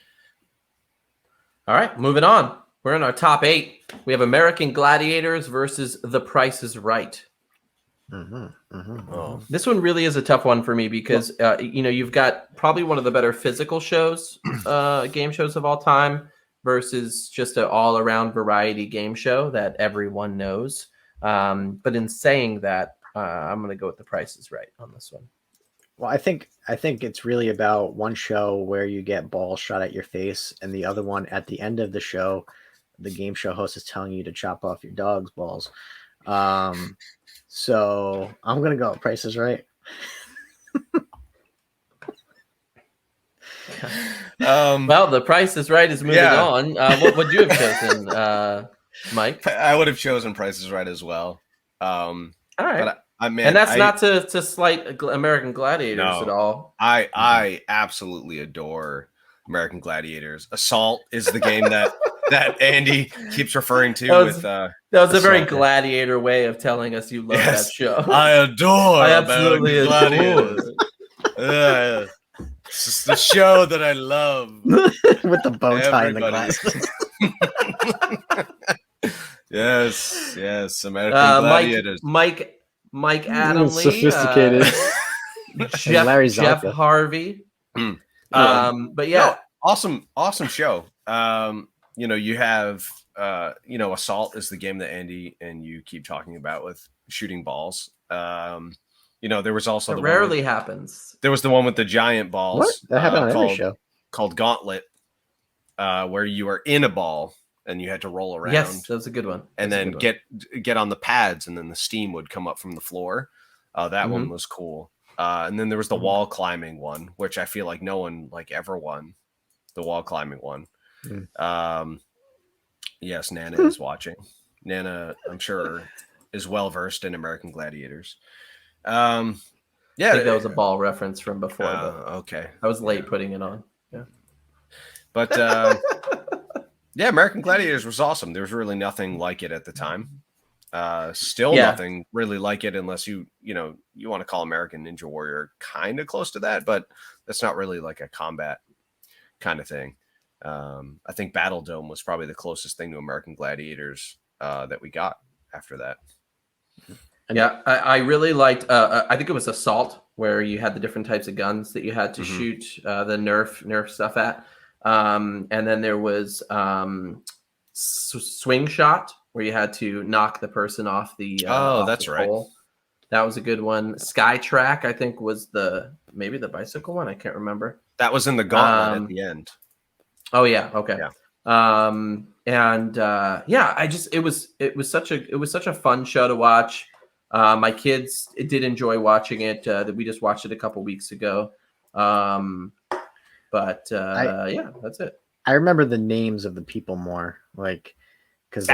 S1: All right, moving on. We're in our top 8. We have American Gladiators versus The Price is Right. This one really is a tough one for me because you've got probably one of the better physical shows, game shows of all time, versus just an all-around variety game show that everyone knows. But in saying that, I'm going to go with The Price is Right on this one.
S3: Well, I think it's really about one show where you get balls shot at your face, and the other one at the end of the show, the game show host is telling you to chop off your dog's balls. So I'm gonna go Price is Right.
S1: Well, The Price is Right is moving on. What would you have chosen, Mike?
S2: I would have chosen Price is Right as well.
S1: All right.
S2: But
S1: and that's not to slight American Gladiators at all.
S2: I absolutely adore American Gladiators. Assault is the game that Andy keeps referring to. That
S1: was a very gladiator way of telling us you love that show.
S2: I
S1: absolutely adore.
S2: It's just the show that I love.
S3: With the bow tie and the glasses.
S2: Yes, American Gladiators.
S1: Mike Adamley,
S3: sophisticated.
S1: Jeff Harvey. But yeah,
S2: awesome show. You have Assault is the game that Andy and you keep talking about with shooting balls. There was also
S1: rarely happens.
S2: There was the one with the giant balls.
S3: What? That happened on every show.
S2: Called Gauntlet, where you were in a ball and you had to roll around.
S1: Yes, that was a good one.
S2: And then get on the pads, and then the steam would come up from the floor. That one was cool. And then there was the wall climbing one, which I feel like no one ever won. The wall climbing one. Yes, Nana is watching. Nana, I'm sure, is well versed in American Gladiators. I think
S1: that was a ball reference from before.
S2: Okay,
S1: I was late putting it on. Yeah,
S2: but American Gladiators was awesome. There was really nothing like it at the time. Still nothing really like it, unless you want to call American Ninja Warrior kind of close to that, but that's not really like a combat kind of thing. I think Battle Dome was probably the closest thing to American Gladiators that we got after that.
S1: Yeah, I really liked. I think it was Assault, where you had the different types of guns that you had to shoot the Nerf stuff at, and then there was Swing Shot, where you had to knock the person off the.
S2: That's
S1: the
S2: right.
S1: pole. That was a good one. Sky Track, I think, was maybe the bicycle one. I can't remember.
S2: That was in the gauntlet at the end.
S1: Oh yeah. Okay.
S2: Yeah.
S1: It was such a fun show to watch. My kids did enjoy watching it. That we just watched it a couple weeks ago. That's it.
S3: I remember the names of the people more, because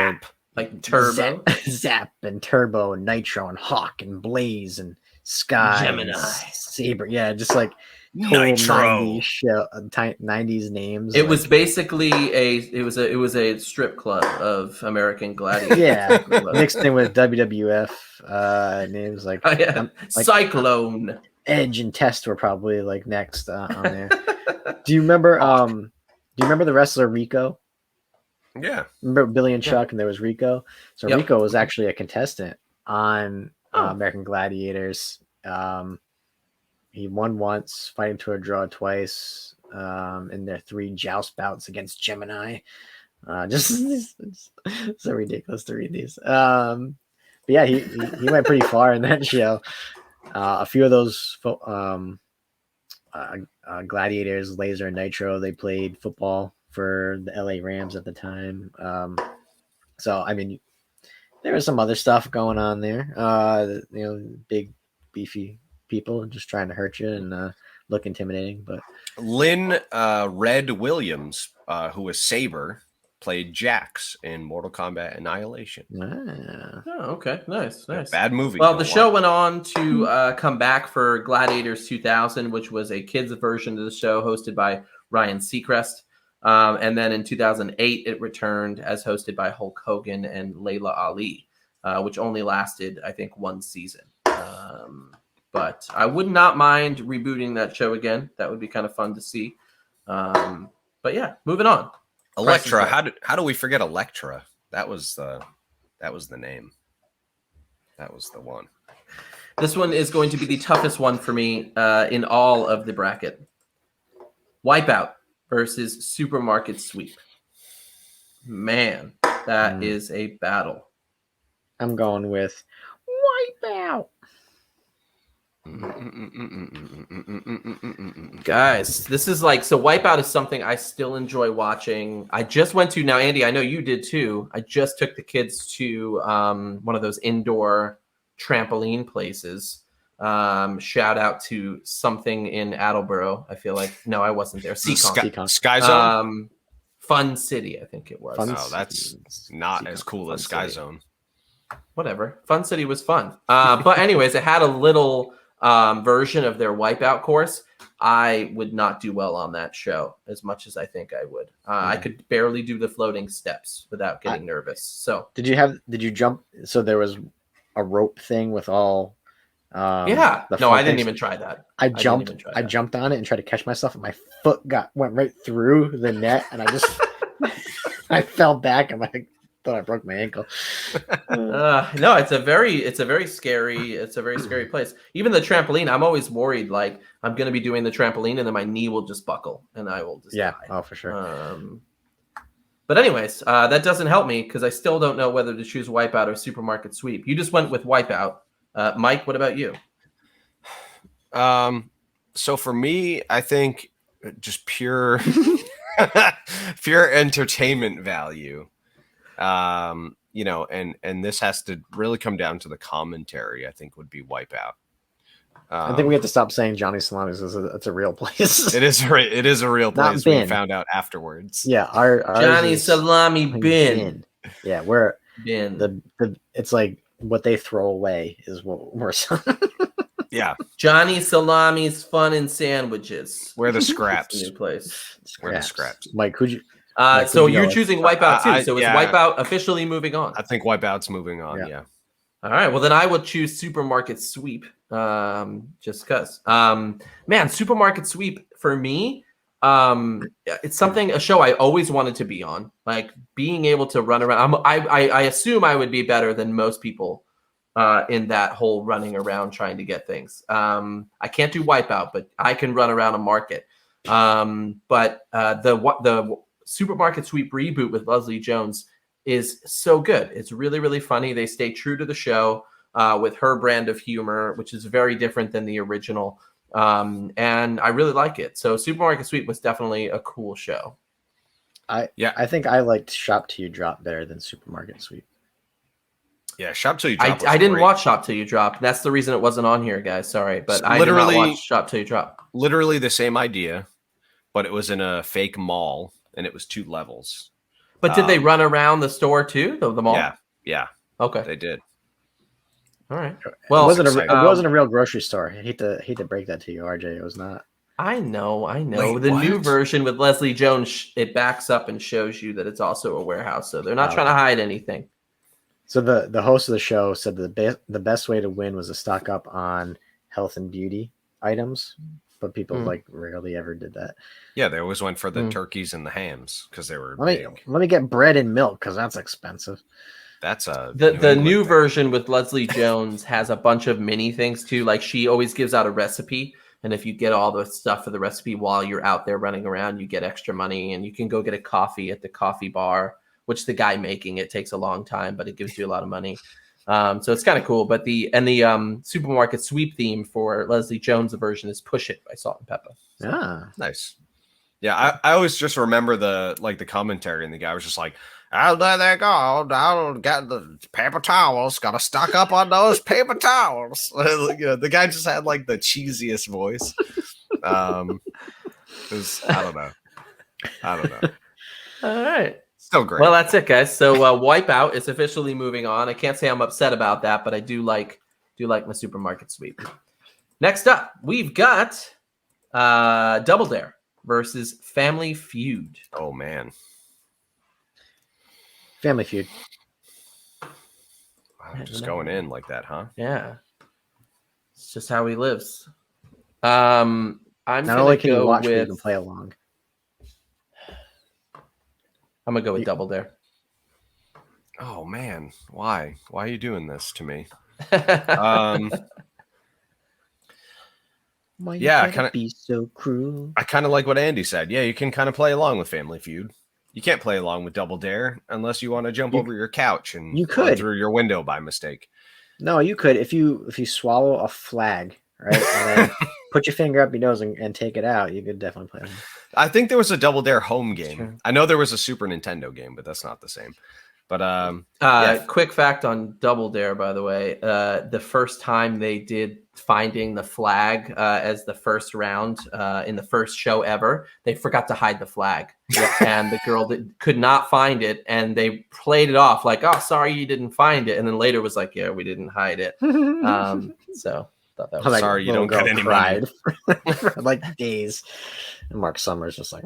S1: like Turbo,
S3: Zap, and Turbo, and Nitro, and Hawk, and Blaze, and Sky,
S1: Gemini,
S3: Saber. Yeah, just like
S2: Nitro
S3: 90s show, 90s names.
S1: It was basically it was a strip club of American Gladiators.
S3: Yeah, mixed in with WWF names like
S1: Cyclone,
S3: Edge, and Test were probably next on there. Do you remember? Do you remember the wrestler Rico?
S2: Yeah,
S3: remember Billy and Chuck, and there was Rico. So Rico was actually a contestant on American Gladiators. He won once, fighting to a draw twice in their 3 joust bouts against Gemini. Just so ridiculous to read these. But yeah, he went pretty far in that show. A few of those Gladiators, Laser, and Nitro. They played football for the LA Rams at the time. So I mean, there was some other stuff going on there. Big beefy people just trying to hurt you and look intimidating. But
S2: Lynn Red Williams, who was Saber, played Jax in Mortal Kombat Annihilation.
S1: Oh, okay. Nice.
S2: Bad movie.
S1: Well, the show went on to come back for Gladiators 2000, which was a kids' version of the show hosted by Ryan Seacrest. And then in 2008, it returned as hosted by Hulk Hogan and Layla Ali, which only lasted, I think, one season. But I would not mind rebooting that show again. That would be kind of fun to see. But yeah, moving on.
S2: Elektra. How do we forget Elektra? That was the name. That was the one.
S1: This one is going to be the toughest one for me in all of the bracket. Wipeout versus Supermarket Sweep. Man, that is a battle.
S3: I'm going with Wipeout.
S1: Guys, this is so Wipeout is something I still enjoy watching. I just went to, now Andy, I know you did too. I just took the kids to one of those indoor trampoline places. Shout out to something in Attleboro. I feel like, no, I wasn't there. Seacon.
S2: Sky Zone?
S1: Fun City, I think it was.
S2: That's not as cool as Sky Zone.
S1: Whatever. Fun City was fun. But anyways, it had a little version of their Wipeout course. I would not do well on that show as much as I think I would. I could barely do the floating steps without getting nervous. So
S3: did you jump? So there was a rope thing with all.
S1: I didn't even try that.
S3: I jumped on it and tried to catch myself, and my foot went right through the net, and I just I fell back, and thought I broke my ankle.
S1: No, it's a very scary place. Even the trampoline, I'm always worried I'm going to be doing the trampoline and then my knee will just buckle and I will just die.
S3: Oh, for sure.
S1: But anyways, that doesn't help me because I still don't know whether to choose Wipeout or Supermarket Sweep. You just went with Wipeout. Mike, what about you?
S2: So for me, I think just pure entertainment value. And this has to really come down to the commentary. I think would be Wipeout.
S3: I think we have to stop saying Johnny Salami's. It's a real place.
S2: It is a real place. We found out afterwards.
S3: Yeah, our
S1: Johnny Salami bin.
S3: Yeah, we're
S1: bin.
S3: The it's like what they throw away is what we're selling.
S2: Yeah,
S1: Johnny Salami's fun and sandwiches.
S2: Where the scraps.
S1: New place.
S2: Where the scraps.
S3: Mike, could you?
S1: So you're choosing Wipeout too. So is Wipeout officially moving on?
S2: I think Wipeout's moving on. Yeah.
S1: All right. Well, then I would choose Supermarket Sweep. Just because. Man, Supermarket Sweep for me, it's a show I always wanted to be on. Like being able to run around. I assume I would be better than most people in that whole running around trying to get things. I can't do Wipeout, but I can run around a market. But the Supermarket Sweep reboot with Leslie Jones is so good. It's really, really funny. They stay true to the show with her brand of humor, which is very different than the original. And I really like it. So Supermarket Sweep was definitely a cool show.
S3: I think I liked Shop Till You Drop better than Supermarket Sweep.
S2: Yeah, Shop Till You Drop.
S1: I didn't watch Shop Till You Drop. That's the reason it wasn't on here, guys. Sorry, but I did not watch Shop Till You Drop.
S2: Literally the same idea, but it was in a fake mall, and it was 2 levels.
S1: But did they run around the store too? The mall?
S2: Yeah. Okay, they did.
S1: All right. Well,
S3: it wasn't a real grocery store. I hate to break that to you, RJ. It was not.
S1: I know.
S2: Wait,
S1: the new version with Leslie Jones, it backs up and shows you that it's also a warehouse. So they're not trying to hide anything.
S3: So the host of the show said the best way to win was to stock up on health and beauty items, but people rarely ever did that.
S2: Yeah, they always went for the turkeys and the hams because they were
S3: big. Let me get bread and milk because that's expensive.
S2: That's
S1: the new version with Leslie Jones has a bunch of mini things too. Like she always gives out a recipe, and if you get all the stuff for the recipe while you're out there running around, you get extra money, and you can go get a coffee at the coffee bar, which the guy making it takes a long time, but it gives you a lot of money. So it's kind of cool. But the supermarket sweep theme for Leslie Jones' version is "Push It" by Salt and Pepper. So.
S2: Nice. Yeah, I always just remember the commentary, and the guy was just like, "Oh, there they go. I'll get the paper towels. Got to stock up on those paper towels." The guy just had like the cheesiest voice. It was, I don't know.
S1: All right.
S2: Still great.
S1: Well, that's it, guys. So Wipeout is officially moving on. I can't say I'm upset about that, but I do like my supermarket sweep. Next up, we've got Double Dare versus Family Feud.
S2: Oh man,
S3: Family Feud.
S2: Wow, just going in like that, huh?
S1: Yeah, it's just how he lives. I'm
S3: not only can you watch, but you can play along.
S1: I'm gonna go with Double Dare.
S2: Oh man, why are you doing this to me?
S3: Why
S2: yeah,
S3: you gotta be so cruel?
S2: I kind of like what Andy said. Yeah, you can kind of play along with Family Feud. You can't play along with Double Dare unless you want to jump over your couch and
S3: you could
S2: through your window by mistake.
S3: No, you could if you swallow a flag, right, and then put your finger up your nose and take it out. You could definitely play along.
S2: I think there was a Double Dare home game. Sure. I know there was a Super Nintendo game, but that's not the same. But yeah.
S1: Quick fact on Double Dare, by the way, the first time they did finding the flag as the first round in the first show ever, they forgot to hide the flag, and the girl could not find it, and they played it off like, "Oh, sorry, you didn't find it," and then later was like, "Yeah, we didn't hide it." So thought that was
S3: like,
S2: sorry, you don't get any
S3: pride for like days. And Mark Summers just like.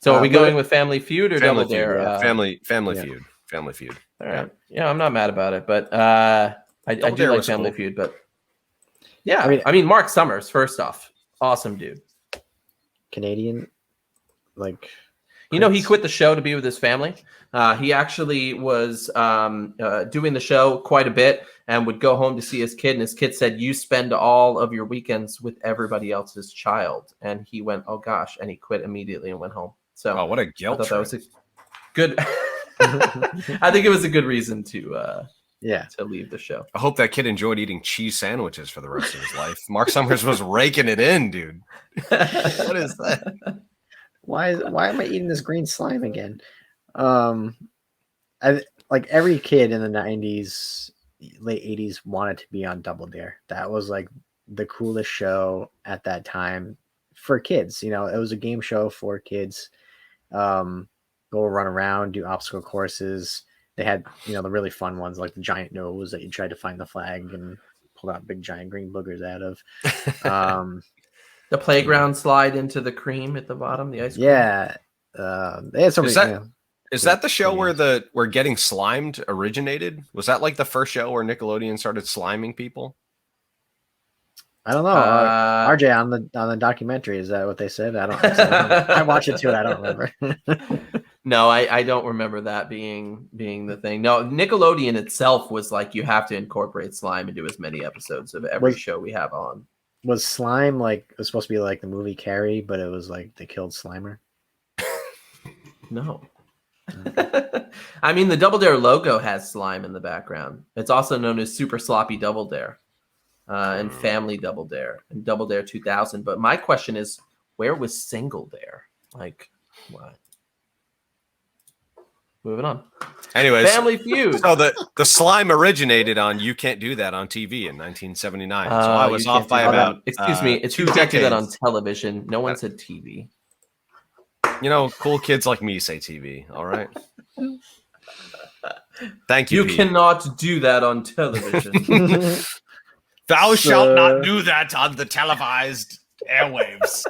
S1: So are we going with Family Feud or Double Dare?
S2: Yeah. Family Feud. Family Feud.
S1: All right. Yeah, I'm not mad about it, but I do like Family Feud. But yeah, I mean, Mark Summers, first off, awesome dude.
S3: Canadian, like.
S1: You know, he quit the show to be with his family. He actually was doing the show quite a bit and would go home to see his kid. And his kid said, "You spend all of your weekends with everybody else's child." And he went, "Oh, gosh." And he quit immediately and went home. So,
S2: what a guilt trip.
S1: That was a good. I think it was a good reason to leave the show.
S2: I hope that kid enjoyed eating cheese sandwiches for the rest of his life. Mark Summers was raking it in, dude. What is that?
S3: Why am I eating this green slime again? Like every kid in the 90s, late 80s wanted to be on Double Dare. That was like the coolest show at that time for kids. You know, it was a game show for kids. Go run around, do obstacle courses. They had, the really fun ones like the giant nose that you tried to find the flag and pulled out big giant green boogers out of.
S1: The playground slide into the cream at the bottom, the ice cream.
S3: Yeah. They had something.
S2: Is that the show where Getting Slimed originated? Was that like the first show where Nickelodeon started sliming people?
S3: I don't know. RJ on the documentary, is that what they said? I don't. I watched it too, and I don't remember.
S1: No, I don't remember that being the thing. No, Nickelodeon itself was like, you have to incorporate slime into as many episodes of every show we have on.
S3: Was slime like, it was supposed to be like the movie Carrie, but it was like they killed Slimer?
S1: No. I mean, the Double Dare logo has slime in the background. It's also known as Super Sloppy Double Dare and Family Double Dare and Double Dare 2000. But my question is, where was Single Dare? Like, what? Moving on.
S2: Anyways,
S1: Family Feud.
S2: So the slime originated on You Can't Do That on TV in 1979. So I was off by about.
S1: Excuse me. It's
S2: 2
S1: You Can't Do That
S2: decades.
S1: on television. No one said TV.
S2: Cool kids like me say TV. All right. Thank you.
S1: You cannot do that on television.
S2: Thou shalt not do that on the televised airwaves.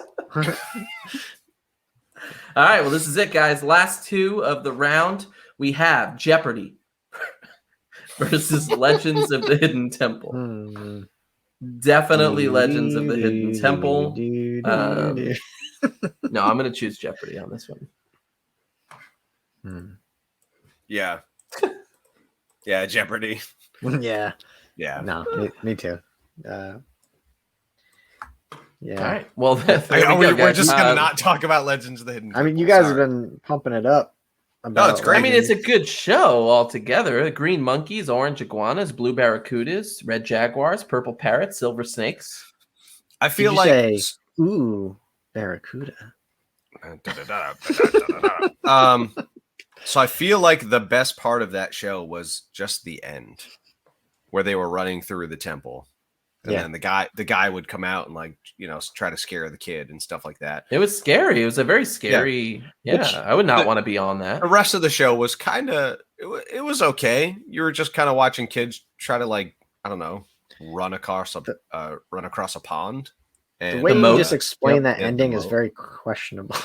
S1: All right, well, this is it, guys. Last two of the round. We have Jeopardy versus Legends of the Hidden Temple. Definitely Legends of the Hidden Temple. No, I'm going to choose Jeopardy on this one.
S2: Yeah. Yeah, Jeopardy.
S3: Yeah.
S2: Yeah.
S3: No, me too. Yeah.
S1: All right. Well,
S2: we're just going to not talk about Legends of the Hidden Temple.
S3: I mean, you guys have been pumping it up about.
S2: it's great.
S1: I mean, it's a good show altogether. Green monkeys, orange iguanas, blue barracudas, red jaguars, purple parrots, silver snakes.
S2: I
S3: Did
S2: feel
S3: you
S2: like
S3: say, ooh, barracuda.
S2: So I feel like the best part of that show was just the end, where they were running through the temple, and
S3: Yeah.
S2: then the guy would come out and like try to scare the kid and stuff like that.
S1: It was scary. It was a very scary. Yeah,
S3: Which-
S1: I would not
S2: the-
S1: want to be on that.
S2: The rest of the show was kind of it was okay. You were just kind of watching kids try to like I don't know run across a pond. And,
S3: The way you
S1: moat.
S3: just explained
S1: Yep.
S3: that
S2: Yeah, the
S3: ending is
S2: moat.
S3: very questionable.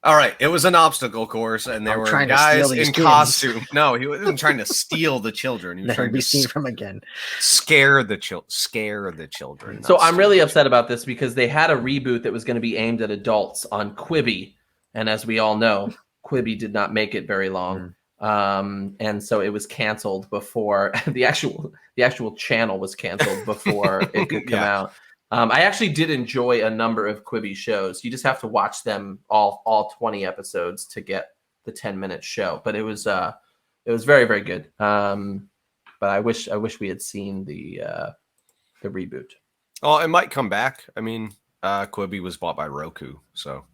S2: All right, it was an obstacle course, and there
S3: I'm
S2: were
S3: trying to steal
S2: guys
S3: these
S2: in
S3: kids.
S2: costume. No, he wasn't trying to steal the children. He was
S3: Never
S2: trying
S3: be
S2: to
S3: seen from again.
S2: scare the children.
S1: So
S2: not
S1: I'm really
S2: steal the
S1: upset about this because they had a reboot that was going to be aimed at adults on Quibi, and as we all know, Quibi did not make it very long, and so it was canceled before the actual channel was canceled before it could come
S2: Yeah.
S1: out. I actually did enjoy a number of Quibi shows. You just have to watch them all 20 episodes to get the 10-minute show, but it was very, very good. But I wish we had seen the reboot.
S2: Oh, it might come back. I mean, Quibi was bought by Roku, so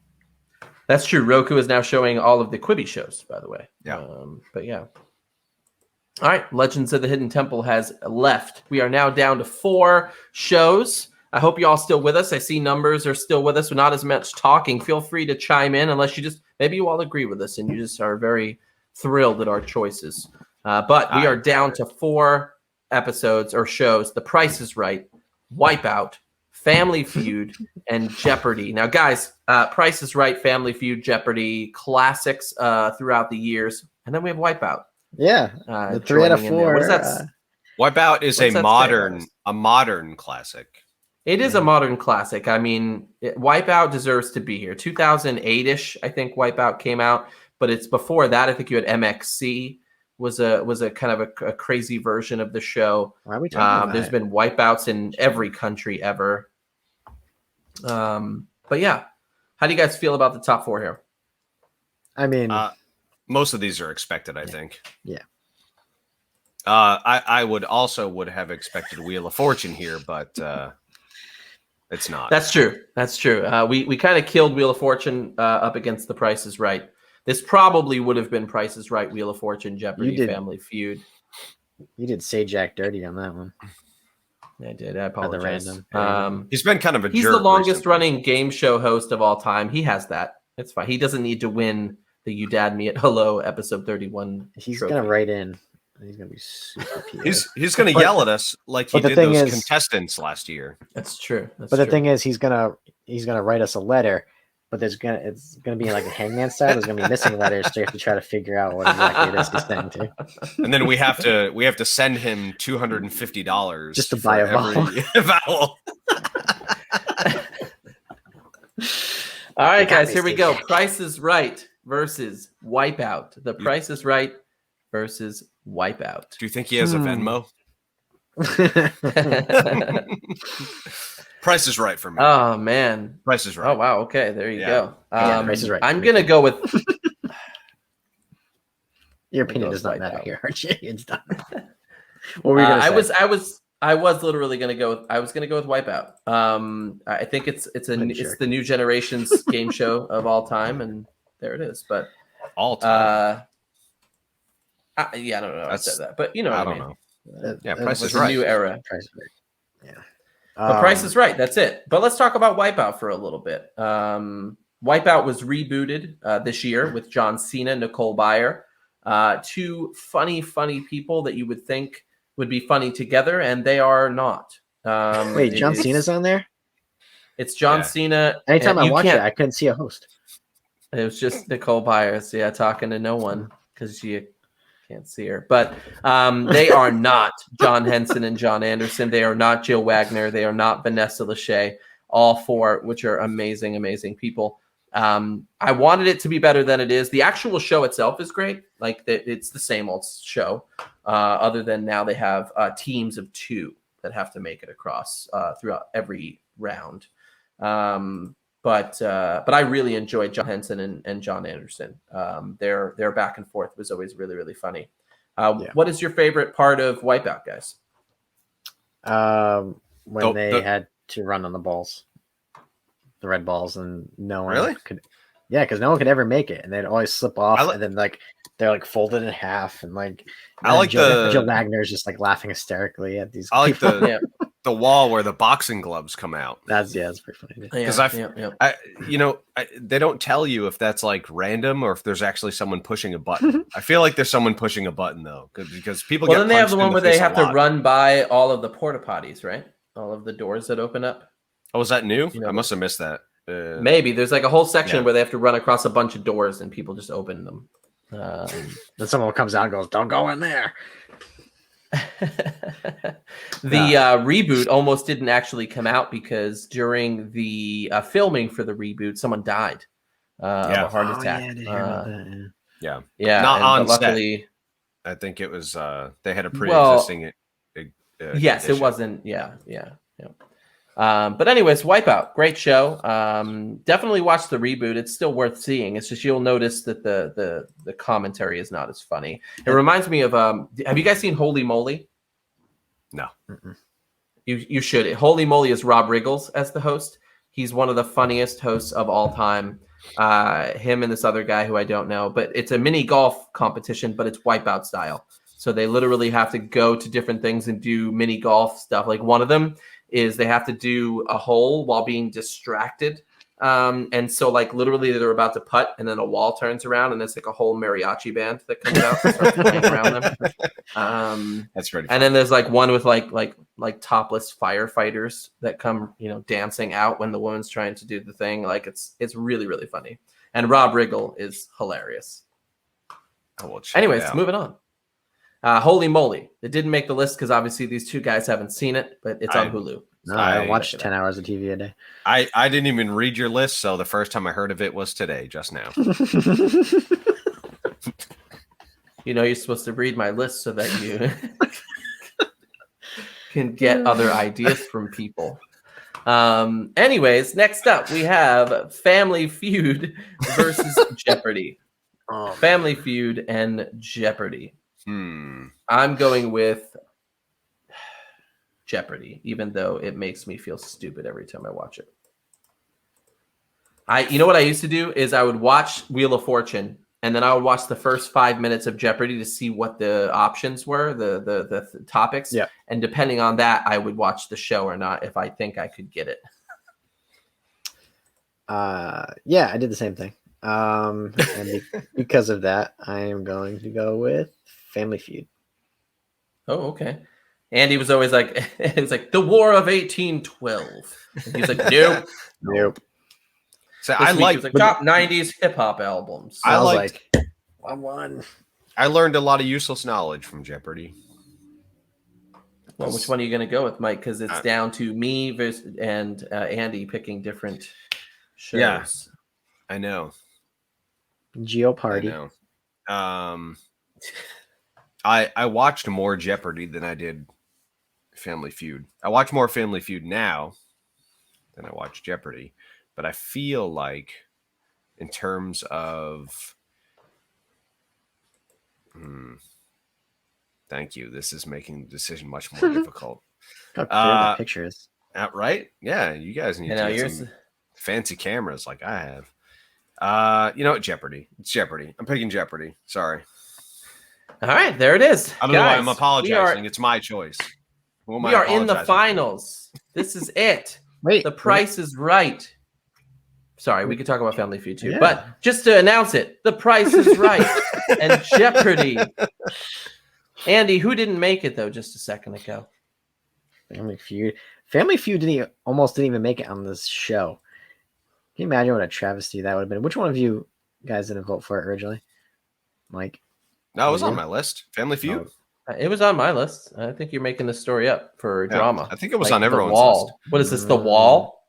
S1: That's true. Roku is now showing all of the Quibi shows, by the way.
S2: Yeah.
S1: But yeah. All right. Legends of the Hidden Temple has left. We are now down to 4 shows. I hope you all still with us. I see numbers are still with us, but not as much talking. Feel free to chime in unless maybe you all agree with us and you just are very thrilled at our choices. But we are down to 4 episodes or shows. The Price is Right, Wipeout, Family Feud, and Jeopardy. Now, guys, Price is Right, Family Feud, Jeopardy, classics throughout the years. And then we have Wipeout.
S3: Yeah, the 3 out of
S1: joining in there.
S3: 4.
S1: What does that
S2: Wipeout is
S1: What's that say
S2: a modern classic.
S1: It is a modern classic. I mean, Wipeout deserves to be here. 2008-ish, I think Wipeout came out, but it's before that. I think you had MXC was a kind of a crazy version of the show.
S3: Why are we talking about
S1: There's
S3: it?
S1: been Wipeouts in every country ever. But yeah, how do you guys feel about the top 4 here?
S3: I mean,
S2: Most of these are expected, I think.
S3: Yeah.
S2: I would have expected Wheel of Fortune here, but it's not.
S1: That's true. We kind of killed Wheel of Fortune up against The Price is Right. This probably would have been Price is Right, Wheel of Fortune, Jeopardy,
S3: did.
S1: Family Feud.
S3: you did say Jack dirty on that one.
S1: I did. I apologize.
S3: random.
S2: He's been kind of a
S1: He's
S2: jerk
S1: the longest
S2: recently.
S1: running game show host of all time. He has that. It's fine. He doesn't need to win the You Dad Me at Hello episode 31.
S3: He's
S1: trophy.
S3: gonna write in. He's gonna be super PO.
S2: He's going to
S3: But-
S2: yell at us like he
S3: but the
S2: did
S3: thing
S2: those
S3: is-
S2: contestants last year.
S1: That's true.
S3: But the thing is, he's gonna write us a letter, but it's gonna be like a hangman style. There's gonna be missing letters, so you have to try to figure out what exactly it is he's saying to.
S2: And then we have to send him $250
S3: Just to buy a vowel.
S2: vowel.
S1: All right,
S3: I got
S1: guys,
S3: this,
S1: here we
S3: dude.
S1: go. Price is Right versus Wipeout. The Price is Right versus Wipeout.
S2: Do you think he has a Venmo?
S1: Oh,
S2: Price is Right for me.
S1: man.
S2: Price is Right.
S1: Oh, wow. Okay, there you
S2: Yeah.
S1: go.
S3: Yeah, Price is Right.
S1: I'm going to go with...
S3: Your opinion
S1: Go
S3: does not
S1: with
S3: matter
S1: Wipeout.
S3: here, Archie. It's done. What were you gonna say?
S1: I was literally going to go with Wipeout. I think it's the new generation's game show of all time, and there it is. But
S2: All time.
S1: I don't know. I
S2: That's-
S1: said that, but you know
S2: I
S1: what I
S2: don't
S1: mean.
S2: know. Yeah,
S3: That
S2: Price
S3: was
S2: is
S1: It's a
S2: Right.
S1: new era.
S3: Price is Right. Yeah.
S1: The Price is Right. That's it. But let's talk about Wipeout for a little bit. Wipeout was rebooted this year with John Cena, Nicole Byer, 2 funny people that you would think would be funny together, and they are not.
S3: Wait, John Cena's on there?
S1: It's John
S2: Yeah.
S1: Cena.
S3: Anytime
S1: and
S3: I
S1: you
S3: watch it,
S1: can't-
S3: I couldn't see a host.
S1: It was just Nicole Byers, talking to no one because you can't see her. But they are not John Henson and John Anderson. They are not Jill Wagner. They are not Vanessa Lachey. All 4, which are amazing, amazing people. I wanted it to be better than it is. The actual show itself is great. Like it's the same old show, other than now they have teams of 2 that have to make it across throughout every round. But I really enjoyed John Henson and John Anderson. Their back and forth was always really, really funny. What is your favorite part of Wipeout, guys?
S3: When they had to run on the balls, the red balls, and no one could. Yeah, because no one could ever make it, and they'd always slip off, and then they're like folded in half, and like
S2: I like
S3: Jill Wagner's just like laughing hysterically at these.
S2: I like the wall where the boxing gloves come out.
S3: That's pretty funny.
S2: Because they don't tell you if that's like random or if there's actually someone pushing a button. I feel like there's someone pushing a button though, because people.
S1: Well, then they have the one where they have to run by all of the porta potties, right? All of the doors that open up.
S2: Oh, is that new? I must have missed that.
S1: Maybe there's like a whole section where they have to run across a bunch of doors and people just open them.
S3: Then someone comes out and goes, "Don't go in there."
S1: The reboot almost didn't actually come out because during the filming for the reboot, someone died of a heart attack.
S2: Yeah.
S1: Not on luckily,
S2: set. I think it was they had a pre-existing.
S1: Yes,
S2: condition.
S1: it wasn't. Yeah. But anyways, Wipeout, great show. Definitely watch the reboot. It's still worth seeing. It's just you'll notice that the commentary is not as funny. It reminds me of have you guys seen Holy Moly?
S2: No.
S1: You should. Holy Moly is Rob Riggles as the host. He's one of the funniest hosts of all time. Him and this other guy who I don't know, but it's a mini golf competition, but it's Wipeout style. So they literally have to go to different things and do mini golf stuff. Like one of them is they have to do a hole while being distracted. And so like literally they're about to putt and then a wall turns around and it's like a whole mariachi band that comes out and starts playing around them.
S2: That's pretty funny.
S1: And then there's like one with like topless firefighters that come, dancing out when the woman's trying to do the thing. Like it's really, really funny. And Rob Riggle is hilarious. Anyways, moving on. Holy Moly. It didn't make the list because obviously these two guys haven't seen it, but it's on Hulu.
S3: No, I watch 10 hours of TV a day.
S2: I didn't even read your list, so the first time I heard of it was today, just now.
S1: You're supposed to read my list so that you can get other ideas from people. Anyways, next up we have Family Feud versus Jeopardy. Family Feud and Jeopardy. I'm going with Jeopardy, even though it makes me feel stupid every time I watch it. You know what I used to do is I would watch Wheel of Fortune, and then I would watch the first 5 minutes of Jeopardy to see what the options were, the topics.
S3: Yeah. And
S1: depending on that, I would watch the show or not if I think I could get it.
S3: Yeah, I did the same thing. And because of that, I am going to go with Family Feud.
S1: Oh, okay. Andy was always like, it was like the War of 1812. And he's like, nope.
S2: So I like
S1: top 90s hip hop albums.
S3: So I won.
S2: I learned a lot of useless knowledge from Jeopardy.
S1: Well, which one are you going to go with, Mike? Because it's down to me and Andy picking different shows.
S2: Yeah, I know.
S3: Geopardy.
S2: I know. I watched more Jeopardy than I did Family Feud. I watch more Family Feud now than I watch Jeopardy, but I feel like in terms of thank you. This is making the decision much more difficult.
S3: How clear that picture is.
S2: Right? Yeah, you guys need to get some fancy cameras like I have. Jeopardy. It's Jeopardy. I'm picking Jeopardy. Sorry.
S1: All right, there it is.
S2: I don't know why I'm apologizing. It's my choice.
S1: We are in the finals. This is it.
S3: Wait,
S1: the Price is Right. Sorry, we could talk about Family Feud too, but just to announce it, The Price is Right and Jeopardy. Andy, who didn't make it though? Just a second ago.
S3: Family Feud. Family Feud almost didn't even make it on this show. Can you imagine what a travesty that would have been? Which one of you guys didn't vote for it originally? Mike?
S2: No, it was on my list. Family Feud.
S1: It was on my list. I think you're making this story up for drama.
S2: I think it was on everyone's list.
S1: What is this? The Wall?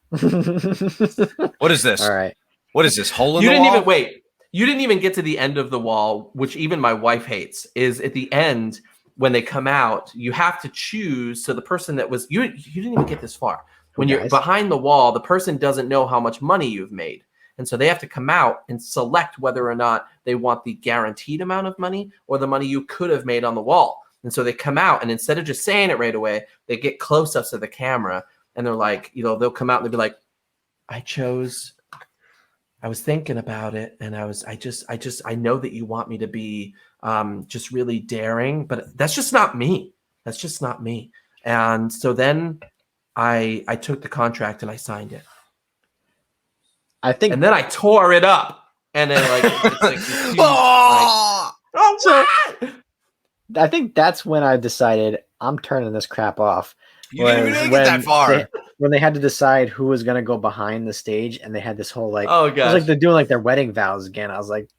S2: What is this?
S3: All right.
S2: What is this? Hole in the wall?
S1: You didn't even get to the end of The Wall, which even my wife hates. Is at the end when they come out, you have to choose. So the person that was you didn't even get this far. When you're
S3: dies?
S1: behind the wall, the person doesn't know how much money you've made. And so they have to come out and select whether or not they want the guaranteed amount of money or the money you could have made on the wall. And so they come out, and instead of just saying it right away, they get close-ups of the camera, and they're like, they'll come out and they'll be like, I was thinking about it, and I know that you want me to be just really daring, but that's just not me. That's just not me. And so then I took the contract and I signed it. And then I tore it up, and then it's like this huge,
S2: Oh!
S1: what?
S3: I think that's when I decided I'm turning this crap off.
S2: You didn't even get that far.
S3: When they had to decide who was going to go behind the stage, and they had this whole
S1: oh
S3: it was like they're doing their wedding vows again. I was like,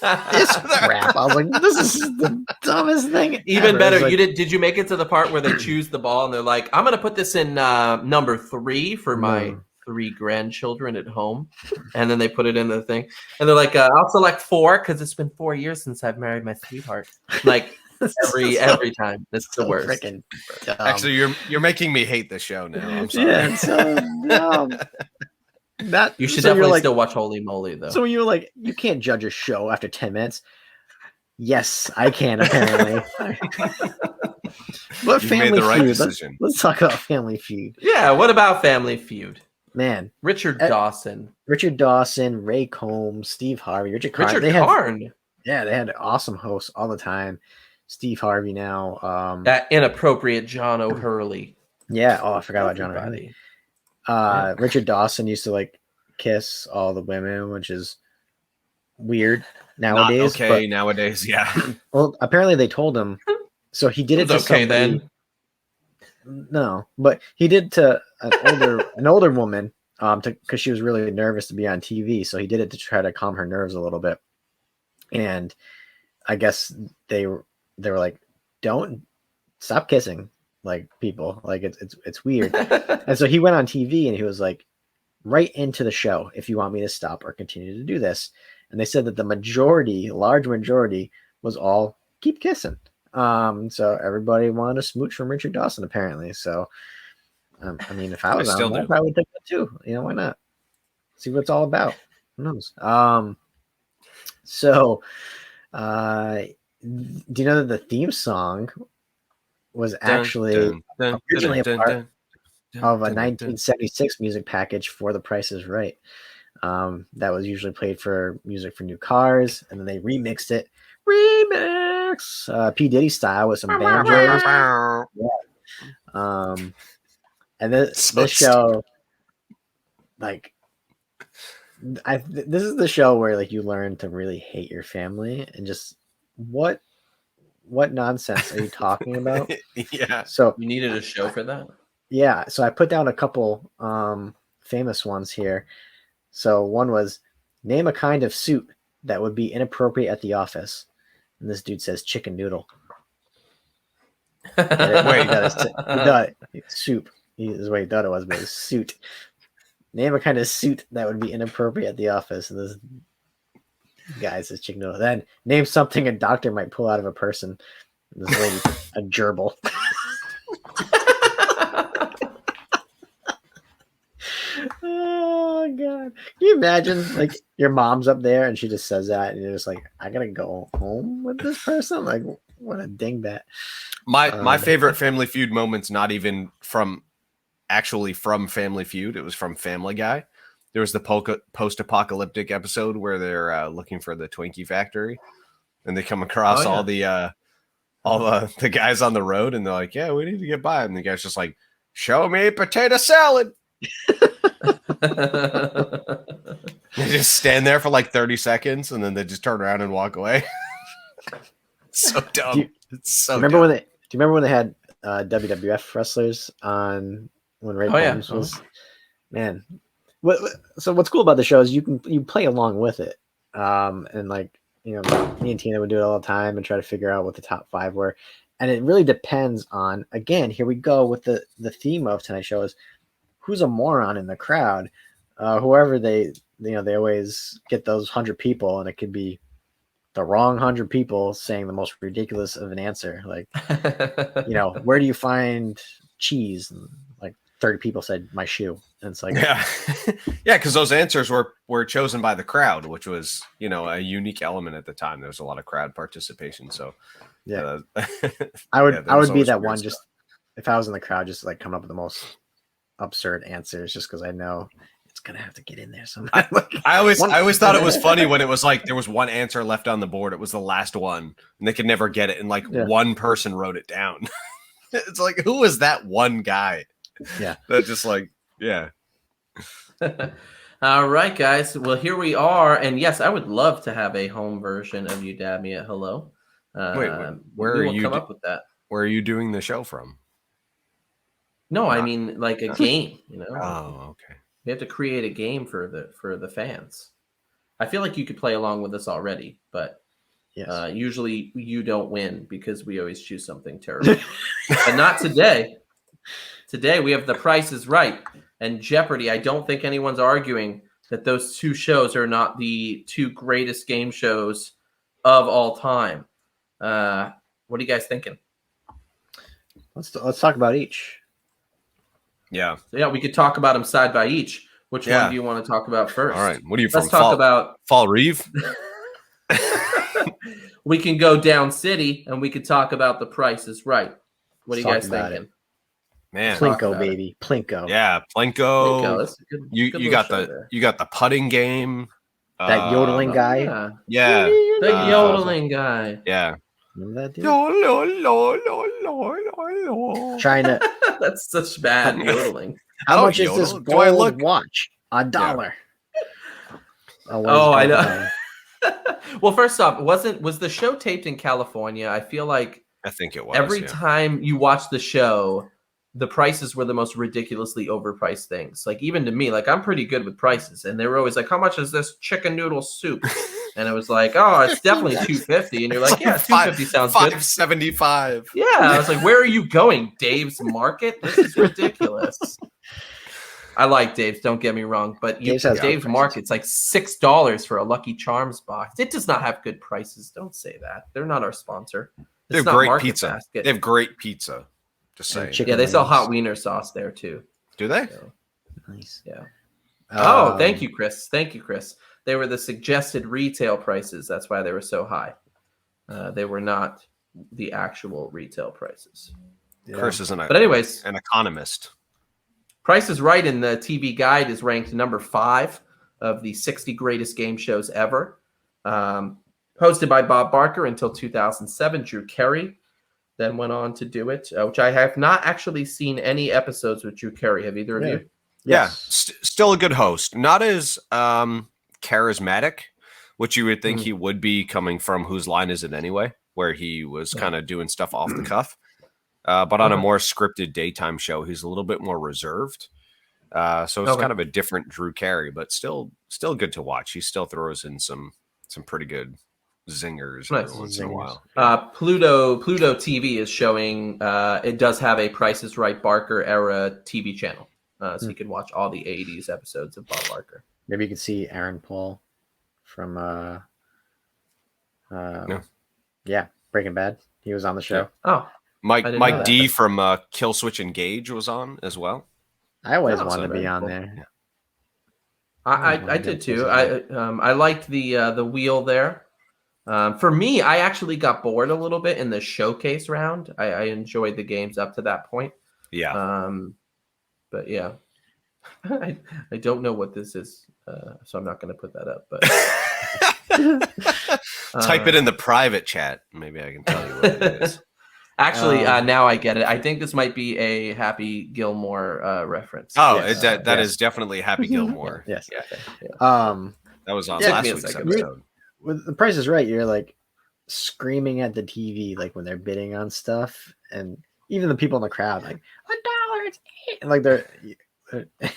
S3: this crap. I was like, this is the dumbest thing.
S1: Even
S3: ever.
S1: better,
S3: Like,
S1: did you make it to the part where they choose the ball and they're like, I'm gonna put this in number 3 for my 3 grandchildren at home, and then they put it in the thing, and they're like, I'll select 4 because it's been 4 years since I've married my sweetheart. Like every time, it's the worst.
S3: Freaking dumb.
S2: Actually, you're making me hate the show now. I'm sorry.
S3: Yeah, it's so dumb.
S1: You should
S3: so
S1: definitely still watch Holy Moly though.
S3: So when you were like, you can't judge a show after 10 minutes. Yes, I can apparently. But
S2: You
S3: Family
S2: made the right
S3: Feud.
S2: decision.
S3: Let's talk about Family Feud.
S1: Yeah, what about Family Feud?
S3: Man,
S1: Richard Dawson,
S3: Ray Combs, Steve Harvey, Richard Karn. They had awesome hosts all the time. Steve Harvey now.
S1: That inappropriate John O'Hurley.
S3: Yeah. Oh, I forgot about John O'Hurley. Richard Dawson used to kiss all the women, which is weird nowadays.
S2: Not okay, nowadays, yeah.
S3: Well, apparently they told him. So he did it to
S1: okay
S3: somebody.
S1: then.
S3: No, but he did to an older woman, because she was really nervous to be on TV. So he did it to try to calm her nerves a little bit. And I guess they were like, "Don't stop kissing people. It's weird." And so he went on TV and he was like, "Right into the show if you want me to stop or continue to do this." And they said that the large majority, was all keep kissing. So everybody wanted to smooch from Richard Dawson apparently. So, I mean, if I was on, I probably would take that too. Why not? See what it's all about. Who knows? So, do you know that the theme song was actually originally a part of a 1976 music package for The Price is Right? That was usually played for music for new cars, and then they remixed it. P. Diddy style with some banjos. Yeah. And this show, this is the show where you learn to really hate your family and just what nonsense are you talking about?
S2: Yeah.
S3: So
S1: you needed a show for that?
S3: Yeah. So I put down a couple famous ones here. So one was, name a kind of suit that would be inappropriate at the office. And this dude says chicken noodle. Wait, soup. This is what he thought it was, but it's suit. Name a kind of suit that would be inappropriate at the office. And this guy says chicken noodle. Then name something a doctor might pull out of a person. And this lady, a gerbil. Oh god! Can you imagine your mom's up there and she just says that and you're just like, I gotta go home with this person? What a dingbat.
S2: My favorite Family Feud moment's not even from Family Feud. It was from Family Guy. There was the post-apocalyptic episode where they're looking for the Twinkie factory, and they come across all the guys on the road, and they're like, "Yeah, we need to get by." And the guy's just like, "Show me potato salad." They just stand there for 30 seconds, and then they just turn around and walk away. So dumb. It's so.
S3: Do you remember when they had WWF wrestlers on when Ray Combs was? Man, so what's cool about the show is you play along with it, and me and Tina would do it all the time and try to figure out what the top 5 were, and it really depends on, again, here we go with the theme of tonight's show is who's a moron in the crowd. Whoever they always get those 100 people, and it could be the wrong 100 people saying the most ridiculous of an answer. Where do you find cheese? And 30 people said my shoe. And it's like,
S2: Yeah, yeah, because those answers were chosen by the crowd, which was a unique element at the time. There was a lot of crowd participation, so
S3: yeah,
S2: I
S3: I would be that one. Just if I was in the crowd, just like coming up with the most absurd answers, just because I know it's gonna have to get in there somehow.
S2: I always thought it was funny when it was like there was one answer left on the board. It was the last one, and they could never get it, and one person wrote it down. It's like, who was that one guy?
S3: Yeah,
S2: that just like, yeah.
S1: All right, guys. Well, here we are, and yes, I would love to have a home version of Udemy at Hello.
S2: Wait, where
S1: we
S2: are
S1: will
S2: you?
S1: Come up with that.
S2: Where are you doing the show from?
S1: No, I mean like a game.
S2: Oh, okay.
S1: We have to create a game for the fans. I feel like you could play along with us already, but usually you don't win because we always choose something terrible. But not today. Today we have The Price is Right and Jeopardy. I don't think anyone's arguing that those two shows are not the two greatest game shows of all time. What are you guys thinking?
S3: Let's talk about each.
S2: Yeah.
S1: So, yeah, we could talk about them side by each. Which one do you want to talk about first?
S2: All right. What are you from?
S1: Let's talk about
S2: Fall Reeve.
S1: We can go down city and we could talk about The Price is Right. What are you guys thinking?
S2: Man,
S3: Plinko, baby, Plinko.
S2: Yeah, Plinko.
S1: That's a good,
S2: you got the putting game.
S3: That yodeling guy.
S2: Yeah,
S1: the yodeling guy.
S2: Yeah.
S3: Remember that dude?
S2: Trying
S3: to.
S1: That's such bad yodeling.
S3: How much is this gold watch? $1.
S1: Oh, I know. Well, first off, was the show taped in California? I feel like
S2: I think it was.
S1: Every time you watch the show, the prices were the most ridiculously overpriced things. Like even to me, like I'm pretty good with prices, and they were always like, "How much is this chicken noodle soup?" And it was like, "Oh, it's definitely $2.50." And you're like, "Yeah, $2.50 sounds good."
S2: $5.75.
S1: Yeah, I was like, "Where are you going, Dave's Market? This is ridiculous." I like Dave's, don't get me wrong, but Dave's Market's like $6 for a Lucky Charms box. It does not have good prices. Don't say that. They're not our sponsor.
S2: They have great pizza.
S1: Basket.
S2: They have great pizza. Just saying.
S1: Yeah, they sell hot wiener sauce there too.
S2: Do they?
S1: So,
S3: nice.
S1: Yeah. Oh, thank you, Chris. Thank you, Chris. They were the suggested retail prices. That's why they were so high. They were not the actual retail prices.
S2: Yeah. Chris is an economist.
S1: Price is Right in the TV Guide is ranked number 5 of the 60 greatest game shows ever. Hosted by Bob Barker until 2007. Drew Carey then went on to do it, which I have not actually seen any episodes with Drew Carey. Have either of you?
S2: Yeah, still a good host. Not as charismatic, which you would think he would be coming from Whose Line Is It Anyway, where he was kind of doing stuff off the cuff. But on a more scripted daytime show, he's a little bit more reserved. So it's kind of a different Drew Carey, but still good to watch. He still throws in some pretty good zingers once in a while.
S1: Pluto TV is showing it does have a Price is Right Barker era TV channel. So you can watch all the 80s episodes of Bob Barker.
S3: Maybe you could see Aaron Paul from Breaking Bad. He was on the show.
S1: Yeah. Oh.
S2: Mike D from Kill Switch Engage was on as well.
S3: I always wanted to be on there.
S1: Yeah. I did too. I liked the wheel there. For me, I actually got bored a little bit in the showcase round. I enjoyed the games up to that point.
S2: Yeah.
S1: But yeah, I don't know what this is, so I'm not going to put that up. But
S2: type it in the private chat. Maybe I can tell you what it is.
S1: Actually, now I get it. I think this might be a Happy Gilmore reference.
S2: Oh, yes. that is definitely Happy Gilmore.
S3: Yes.
S1: Yeah.
S2: That was on last week's episode.
S3: With The Price is Right, you're like screaming at the TV, like when they're bidding on stuff, and even the people in the crowd, like $1, it's $8. And like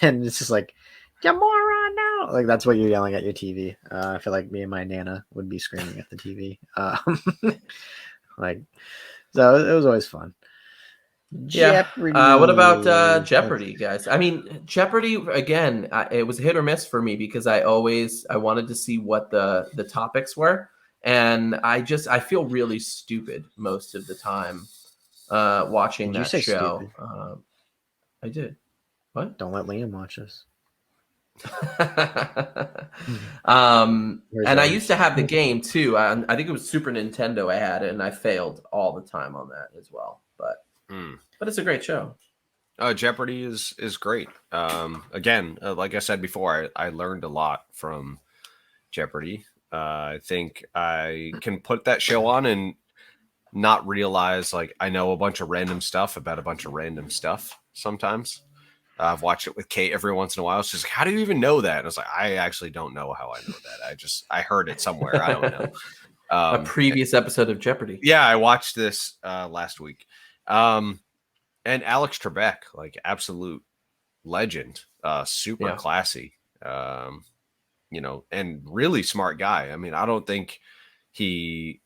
S3: and it's just like, you moron now. Like that's what you're yelling at your TV. I feel like me and my Nana would be screaming at the TV. So it was always fun.
S1: Yeah. What about Jeopardy, guys? I mean, Jeopardy again. It was hit or miss for me because I wanted to see what the topics were, and I feel really stupid most of the time watching that show. I did. What?
S3: Don't let Liam watch this.
S1: And I used to have the game too. I think it was Super Nintendo I had it, and I failed all the time on that as well. But it's a great show.
S2: Jeopardy is great. Again, like I said before, I learned a lot from Jeopardy. I think I can put that show on and not realize like I know a bunch of random stuff about a bunch of random stuff sometimes. I've watched it with Kate every once in a while. She's like, how do you even know that? And I was like, I actually don't know how I know that. I heard it somewhere. I don't know.
S1: A previous episode of Jeopardy.
S2: Yeah, I watched this last week. And Alex Trebek, like absolute legend, super classy, and really smart guy. I mean, I don't think he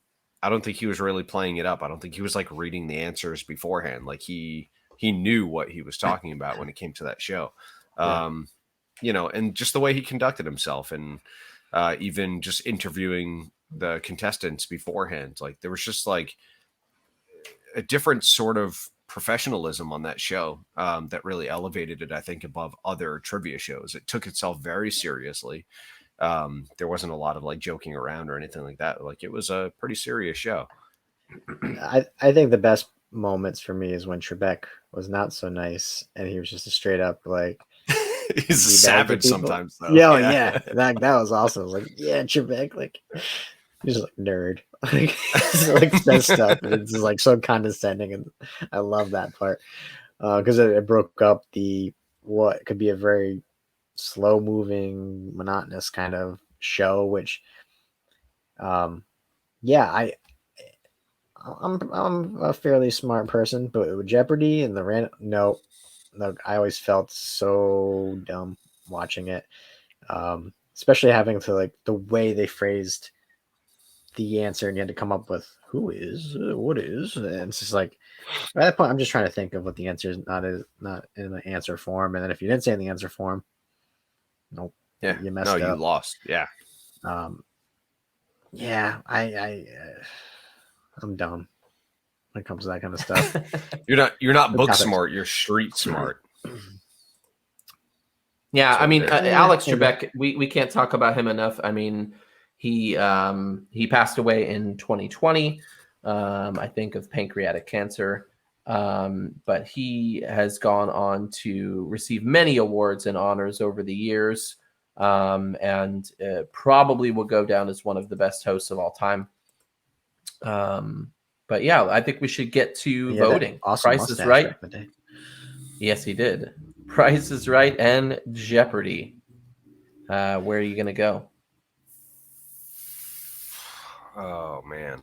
S2: was really playing it up. I don't think he was like reading the answers beforehand. Like he knew what he was talking about when it came to that show. And just the way he conducted himself and even just interviewing the contestants beforehand, like there was just like a different sort of professionalism on that show that really elevated it, I think, above other trivia shows. It took itself very seriously. There wasn't a lot of like joking around or anything like that. Like it was a pretty serious show.
S3: I think the best moments for me is when Trebek was not so nice and he was just a straight up like
S2: he's a savage sometimes though.
S3: Yeah. That was awesome. I was like, yeah, Trebek, like he's like nerd. Like he's like says stuff and it's just like so condescending, and I love that part. Because it broke up what could be a very slow moving, monotonous kind of show, which I'm a fairly smart person, but with Jeopardy and no, I always felt so dumb watching it, especially having to like the way they phrased the answer, and you had to come up with who is, what is, and it's just like at that point I'm just trying to think of what the answer is, not in the answer form, and then if you didn't say in the answer form, nope, you messed up.
S2: You lost.
S3: I'm dumb when it comes to that kind of stuff.
S2: You're not book smart, you're street smart.
S1: Yeah, I mean, Alex Trebek, we can't talk about him enough. I mean, he passed away in 2020, I think, of pancreatic cancer. But he has gone on to receive many awards and honors over the years, and probably will go down as one of the best hosts of all time. But yeah, I think we should get to voting.
S3: Awesome.
S1: Price is Right. Yes, he did. Price is Right and Jeopardy. Where are you going to go?
S2: Oh man!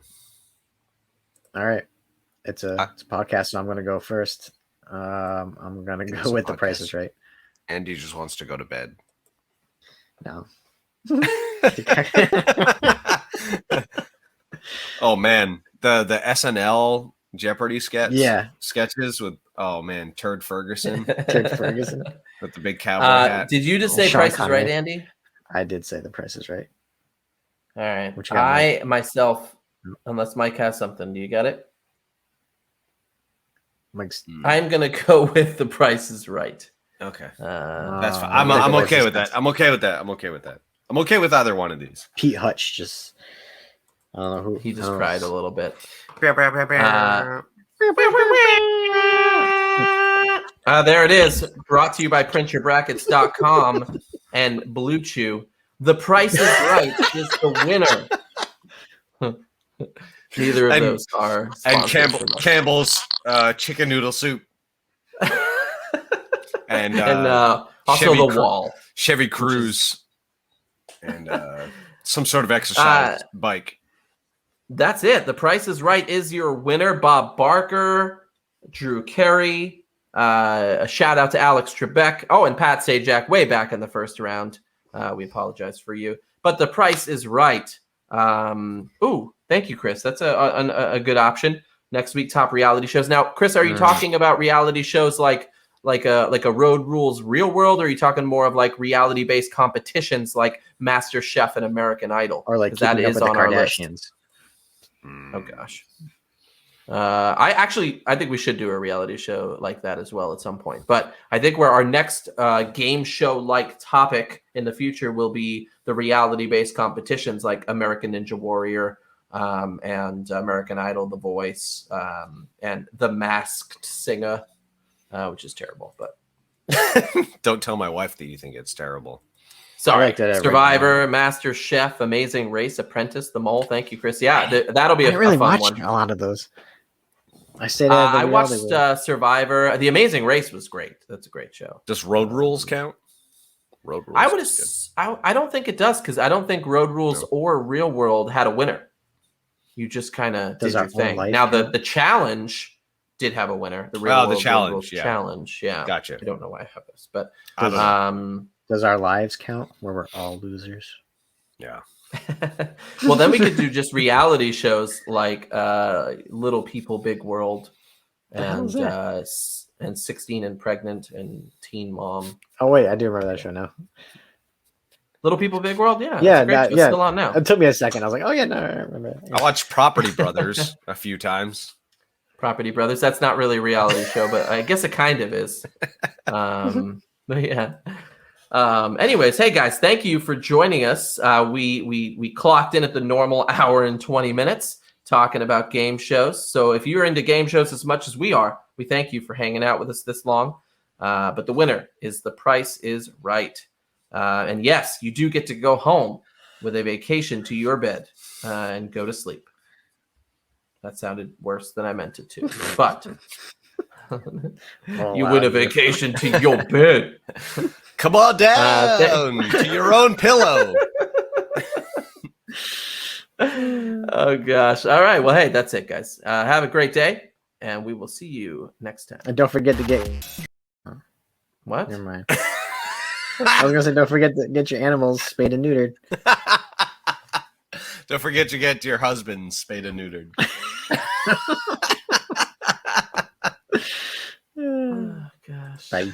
S3: All right, it's a podcast, so I'm going to go first. I'm going to go with The Price is Right.
S2: Andy just wants to go to bed.
S3: No.
S2: Oh man, the SNL Jeopardy sketches with Turd Ferguson with the big cowboy hat.
S1: Did you just say
S3: Sean
S1: Price
S3: Connery.
S1: is Right, Andy?
S3: I did say The Price is Right.
S1: All right.
S3: What you got, Mike?
S1: Myself, unless Mike has something, do you got it?
S3: Mike's...
S1: I'm gonna go with The Price is Right.
S2: Okay, that's fine. I'm okay with that. I'm okay with that. I'm okay with either one of these.
S3: Pete Hutch just, I don't know who.
S1: He just cried a little bit. There it is. Brought to you by printyourbrackets.com and Blue Chew. The Price is Right is the winner. Neither of those are.
S2: And Campbell's chicken noodle soup. and
S1: also the Wall.
S2: Chevy Cruise. And some sort of exercise bike.
S1: That's it. The Price is Right is your winner. Bob Barker, Drew Carey. A shout out to Alex Trebek. Oh, and Pat Sajak way back in the first round. We apologize for you. But The Price is Right. Thank you, Chris. That's a good option. Next week, top reality shows. Now, Chris, are you talking about reality shows like a Road Rules Real World, or are you talking more of like reality-based competitions like Master Chef and American Idol?
S3: Or like
S1: that is on our list.
S3: Kardashians.
S1: Oh gosh. I think we should do a reality show like that as well at some point. But I think where our next game show like topic in the future will be the reality based competitions like American Ninja Warrior and American Idol, The Voice, and The Masked Singer, which is terrible. But
S2: Don't tell my wife that you think it's terrible.
S1: sorry,
S3: like that
S1: Survivor, Master Chef, Amazing Race, Apprentice, The Mole. Thank you, Chris. Yeah, that'll be
S3: I
S1: a
S3: didn't really
S1: fun
S3: watch
S1: one.
S3: a lot of those. I stayed
S1: I watched Survivor. The Amazing Race was great. That's a great show.
S2: Does Road Rules count? Road Rules.
S1: I would. I don't think it does because I don't think Road Rules or Real World had a winner. You just kind of did your thing. Now the challenge did have a winner. The Real World
S2: the challenge,
S1: Road Rules
S2: yeah.
S1: challenge. Yeah,
S2: Gotcha.
S1: I don't know why I have this, but
S3: does our lives count where we're all losers?
S2: Yeah.
S1: well, then we could do just reality shows like Little People, Big World, and 16 and Pregnant and Teen Mom.
S3: Oh wait, I do remember that show now.
S1: Little People, Big World. Yeah,
S3: yeah,
S1: it's a great show. It's still on now.
S3: It took me a second. I was like, oh yeah, no, I remember that. Yeah.
S2: I watched Property Brothers a few times.
S1: Property Brothers. That's not really a reality show, but I guess it kind of is. But yeah. Anyways, hey guys, thank you for joining us. We clocked in at the normal hour and 20 minutes talking about game shows. So if you're into game shows as much as we are, we thank you for hanging out with us this long. But the winner is The Price is Right. And yes, you do get to go home with a vacation to your bed and go to sleep. That sounded worse than I meant it to, but you win a vacation to your bed.
S2: Come on down to your own pillow.
S1: Oh, gosh. All right. Well, hey, that's it, guys. Have a great day, and we will see you next time.
S3: And don't forget to get...
S1: What?
S3: Never mind. I was going to say, don't forget to get your animals spayed and neutered.
S2: Don't forget to get your husband spayed and neutered.
S1: Oh, gosh.
S3: Bye.